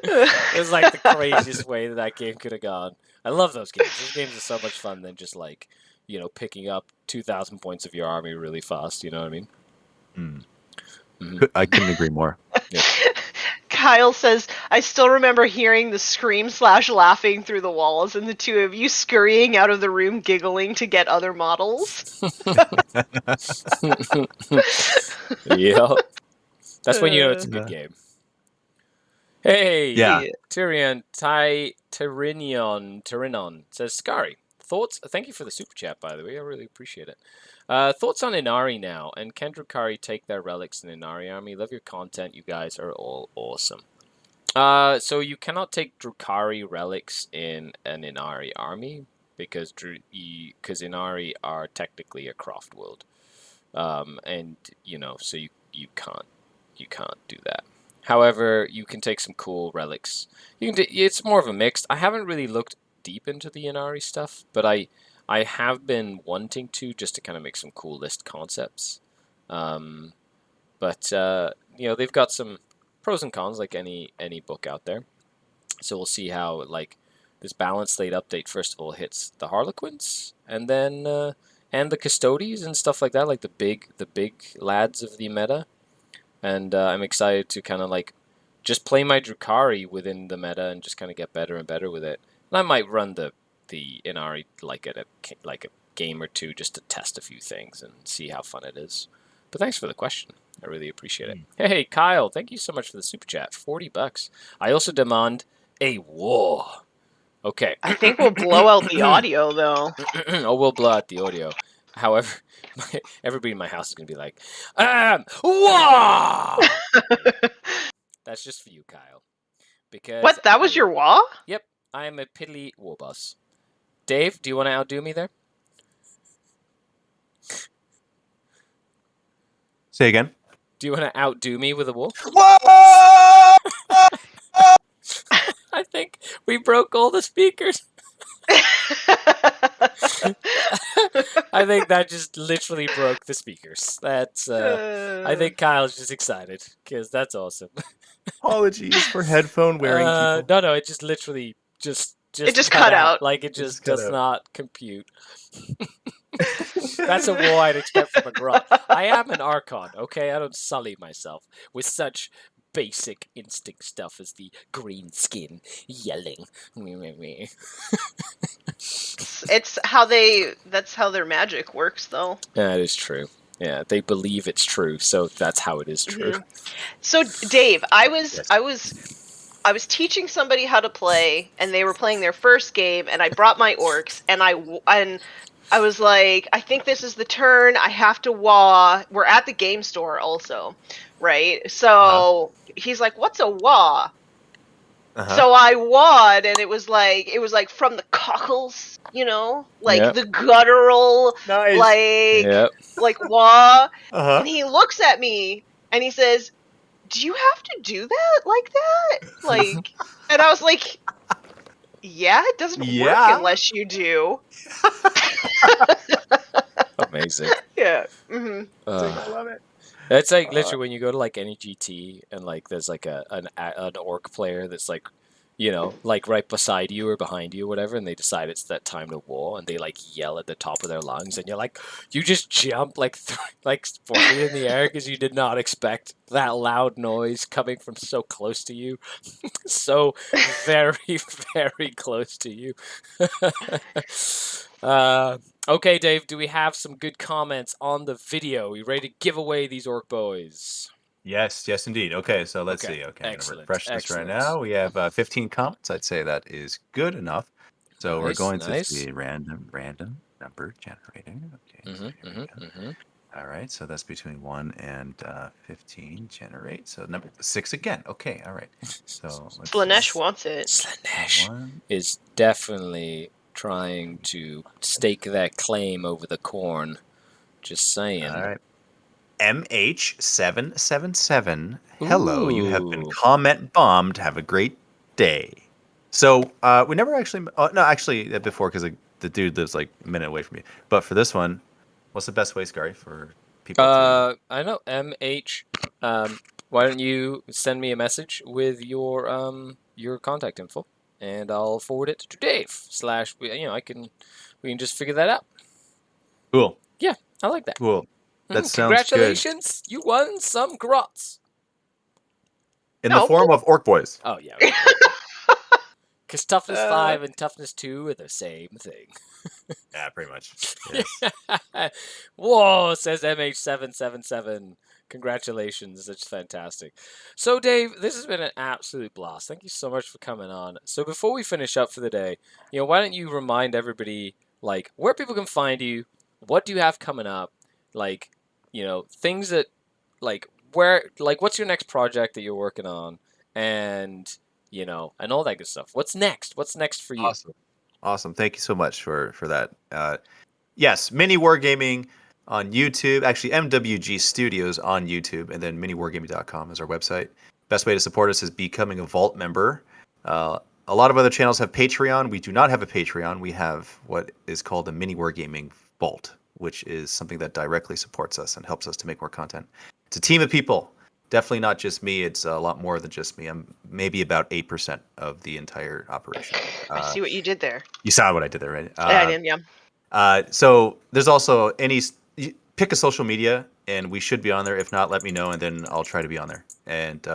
It was the craziest way that game could have gone. I love those games. Those games are so much fun than just picking up 2,000 points of your army really fast. You know what I mean? I couldn't agree more. Yeah. Kyle says, I still remember hearing the scream/laughing through the walls and the two of you scurrying out of the room giggling to get other models. Yeah. That's when you know it's a good game. Hey, yeah. Tyrion says, Skari, thoughts? Thank you for the super chat, by the way. I really appreciate it. Thoughts on Inari now, and can Drukhari take their relics in Inari army? Love your content. You guys are all awesome. So you cannot take Drukhari relics in an Inari army because Inari are technically a craft world. and so you can't do that. However, you can take some cool relics. It's more of a mix. I haven't really looked deep into the Inari stuff, but I have been wanting to, just to kind of make some cool list concepts. But they've got some pros and cons, like any book out there. So we'll see how this balance slate update first of all hits the Harlequins, and then and the Custodies and stuff like that, like the big lads of the meta. And I'm excited to kind of just play my Drukhari within the meta and just kind of get better and better with it. And I might run the Inari at a game or two just to test a few things and see how fun it is. But thanks for the question. I really appreciate it. Hey, Kyle, thank you so much for the super chat. $40. I also demand a war. Okay. I think we'll blow out the audio, though. Oh, we'll blow out the audio. However, everybody in my house is going to be like, wah! That's just for you, Kyle. Because what? That was your wah? Yep. I am a piddly war boss. Dave, do you want to outdo me there? Say again. Do you want to outdo me with a wolf? Whoa! I think we broke all the speakers. I think that just literally broke the speakers. That's. I think Kyle's just excited because that's awesome. Apologies for headphone wearing people. No, it just literally just it just cut out. Like it just does not compute. That's a war I'd expect from a grot. I am an Archon, okay? I don't sully myself with such basic instinct stuff as the green skin yelling. That's how their magic works, though. That is true. Yeah, they believe it's true, so that's how it is true. Mm-hmm. So, Dave, I was teaching somebody how to play, and they were playing their first game, and I brought my orcs, and I was like, I think this is the turn. I have to wah. We're at the game store also, right? So he's like, "What's a wah?" So I wawed, and it was like from the cockles, the guttural, like wah. And he looks at me and he says, "Do you have to do that like that?" And I was like, "Yeah, it doesn't work unless you do." Amazing. Yeah. Mm-hmm. I love it. It's like literally when you go to any GT and there's an orc player that's right beside you or behind you or whatever, and they decide it's that time to war, and they yell at the top of their lungs, and you just jump 4 feet in the air because you did not expect that loud noise coming from so close to you, so very very close to you. Okay, Dave, do we have some good comments on the video? Are you ready to give away these orc boys? Yes, indeed. Okay, so let's see. Okay, I'm going to refresh this right now. We have 15 comments. I'd say that is good enough. So we're going to see random number generating. Okay. All right, so that's between 1 and 15 generate. So number 6 again. Okay, all right. So Slanesh wants it. Slanesh is definitely trying to stake that claim over the corn. Just saying. All right. MH777. Hello, you have been comment bombed. Have a great day. So we never actually. Before, because the dude lives a minute away from me. But for this one, what's the best way, Skari, for people? I know MH. Why don't you send me a message with your contact info, and I'll forward it to Dave. We can just figure that out. Cool. Yeah, I like that. Cool. That sounds Congratulations, good. You won some grots. In the form of orc boys. Oh, yeah. Because toughness 5 and toughness 2 are the same thing. Yeah, pretty much. Yes. Whoa, says MH777. Congratulations. That's fantastic. So, Dave, this has been an absolute blast. Thank you so much for coming on. So, before we finish up for the day, why don't you remind everybody, where people can find you, what do you have coming up, things that, what's your next project that you're working on, and, and all that good stuff. What's next? What's next for you? Awesome. Thank you so much for that. Yes, MiniWargaming. on YouTube. Actually, MWG Studios on YouTube, and then miniwargaming.com is our website. Best way to support us is becoming a Vault member. A lot of other channels have Patreon. We do not have a Patreon. We have what is called a Mini Wargaming Vault, which is something that directly supports us and helps us to make more content. It's a team of people. Definitely not just me. It's a lot more than just me. I'm maybe about 8% of the entire operation. I see what you did there. You saw what I did there, right? I did, yeah. So there's also pick a social media, and we should be on there. If not, let me know, and then I'll try to be on there. And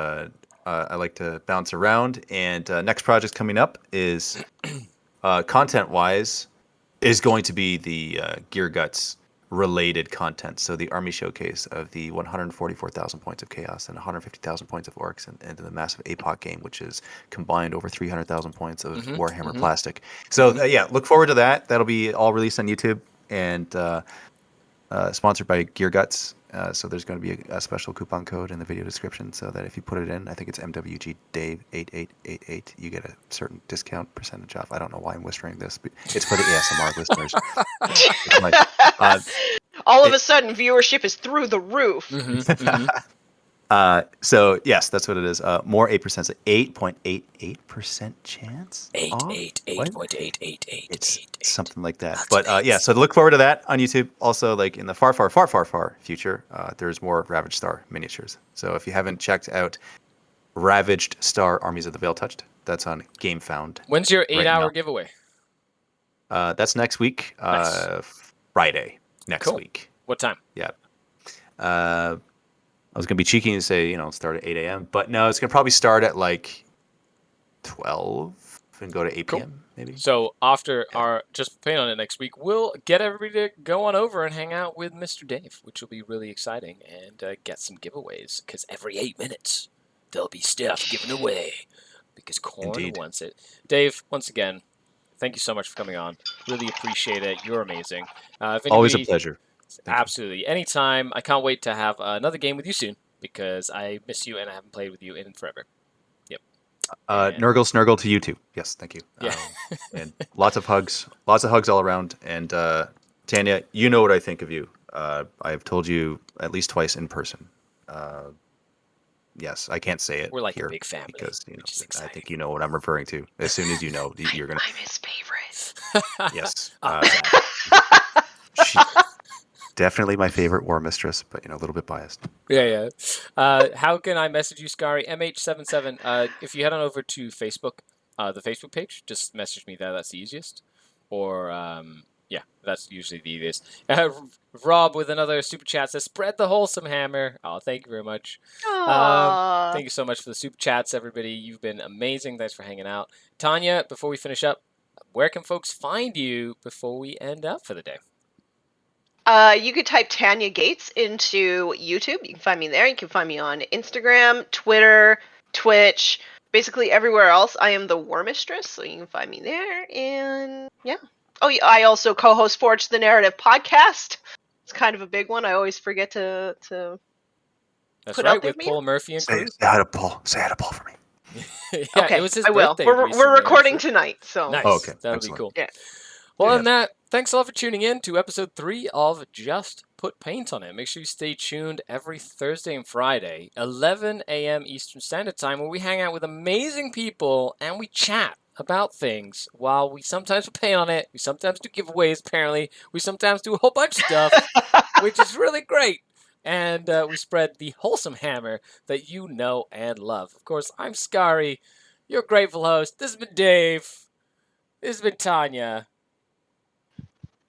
I like to bounce around. And next project coming up is, content-wise, is going to be the Gear Guts related content. So the army showcase of the 144,000 points of chaos and 150,000 points of orcs, and the massive APOC game, which is combined over 300,000 points of Warhammer plastic. So look forward to that. That'll be all released on YouTube and sponsored by Gear Guts. So there's going to be a special coupon code in the video description, so that if you put it in, I think it's MWG Dave 8888, you get a certain discount percentage off. I don't know why I'm whispering this, but it's for the ASMR listeners. All of a sudden, viewership is through the roof. So yes, that's what it is. More 8%, so 8.88% chance. 8.8888. It's something like that. But so look forward to that on YouTube. Also, like in the far future, there's more Ravaged Star miniatures. So if you haven't checked out Ravaged Star Armies of the Veil Touched, that's on GameFound. When's your 8-hour giveaway? That's next week. Friday next week. What time? Yeah. I was going to be cheeky and say, start at 8 a.m. But no, it's going to probably start at like 12 and go to 8 p.m. maybe. So after our Just Paint on It next week, we'll get everybody to go on over and hang out with Mr. Dave, which will be really exciting, and get some giveaways, because every 8 minutes there'll be stuff given away, because Corn wants it. Dave, once again, thank you so much for coming on. Really appreciate it. You're amazing. Always a pleasure. Absolutely. Anytime. I can't wait to have another game with you soon, because I miss you and I haven't played with you in forever. Yep. Nurgle Snurgle to you too. Yes, thank you. Yeah. And lots of hugs all around. And Tanya, you know what I think of you. I've told you at least twice in person. Yes, I can't say it. We're like here a big family, because which is exciting. I think you know what I'm referring to. As soon as you know, you're gonna. I'm his favorite. Yes. Definitely my favorite war mistress, but a little bit biased. Yeah. How can I message you, Skari? MH77. If you head on over to Facebook, the Facebook page, just message me there. That's the easiest. Or that's usually the easiest. Rob with another super chat says, "Spread the wholesome hammer." Oh, thank you very much. Thank you so much for the super chats, everybody. You've been amazing. Thanks for hanging out. Tanya, before we finish up, where can folks find you before we end up for the day? You could type Tanya Gates into YouTube. You can find me there. You can find me on Instagram, Twitter, Twitch, basically everywhere else. I am the War Mistress, so you can find me there. And yeah. Oh, yeah, I also co-host Forge the Narrative podcast. It's kind of a big one. I always forget to That's put right, out there with Paul Murphy and Say crew. hi to Paul. Say hi to Paul for me. Yeah, okay, it was his I will. birthday We're recently, recording actually. tonight, so Nice. Oh, okay. That'll Excellent. be cool. Yeah. Well, on that, thanks a lot for tuning in to episode 3 of Just Put Paint on It. Make sure you stay tuned every Thursday and Friday, 11 a.m. Eastern Standard Time, where we hang out with amazing people and we chat about things while we sometimes put paint on it. We sometimes do giveaways, apparently. We sometimes do a whole bunch of stuff, which is really great. And we spread the wholesome hammer that you know and love. Of course, I'm Skari, your grateful host. This has been Dave. This has been Tanya.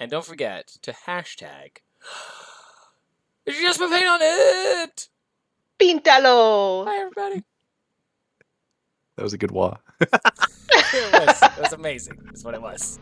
And don't forget to hashtag Just Put Paint on It. Píntalo. Bye, everybody. That was a good wah. It was amazing. That's what it was.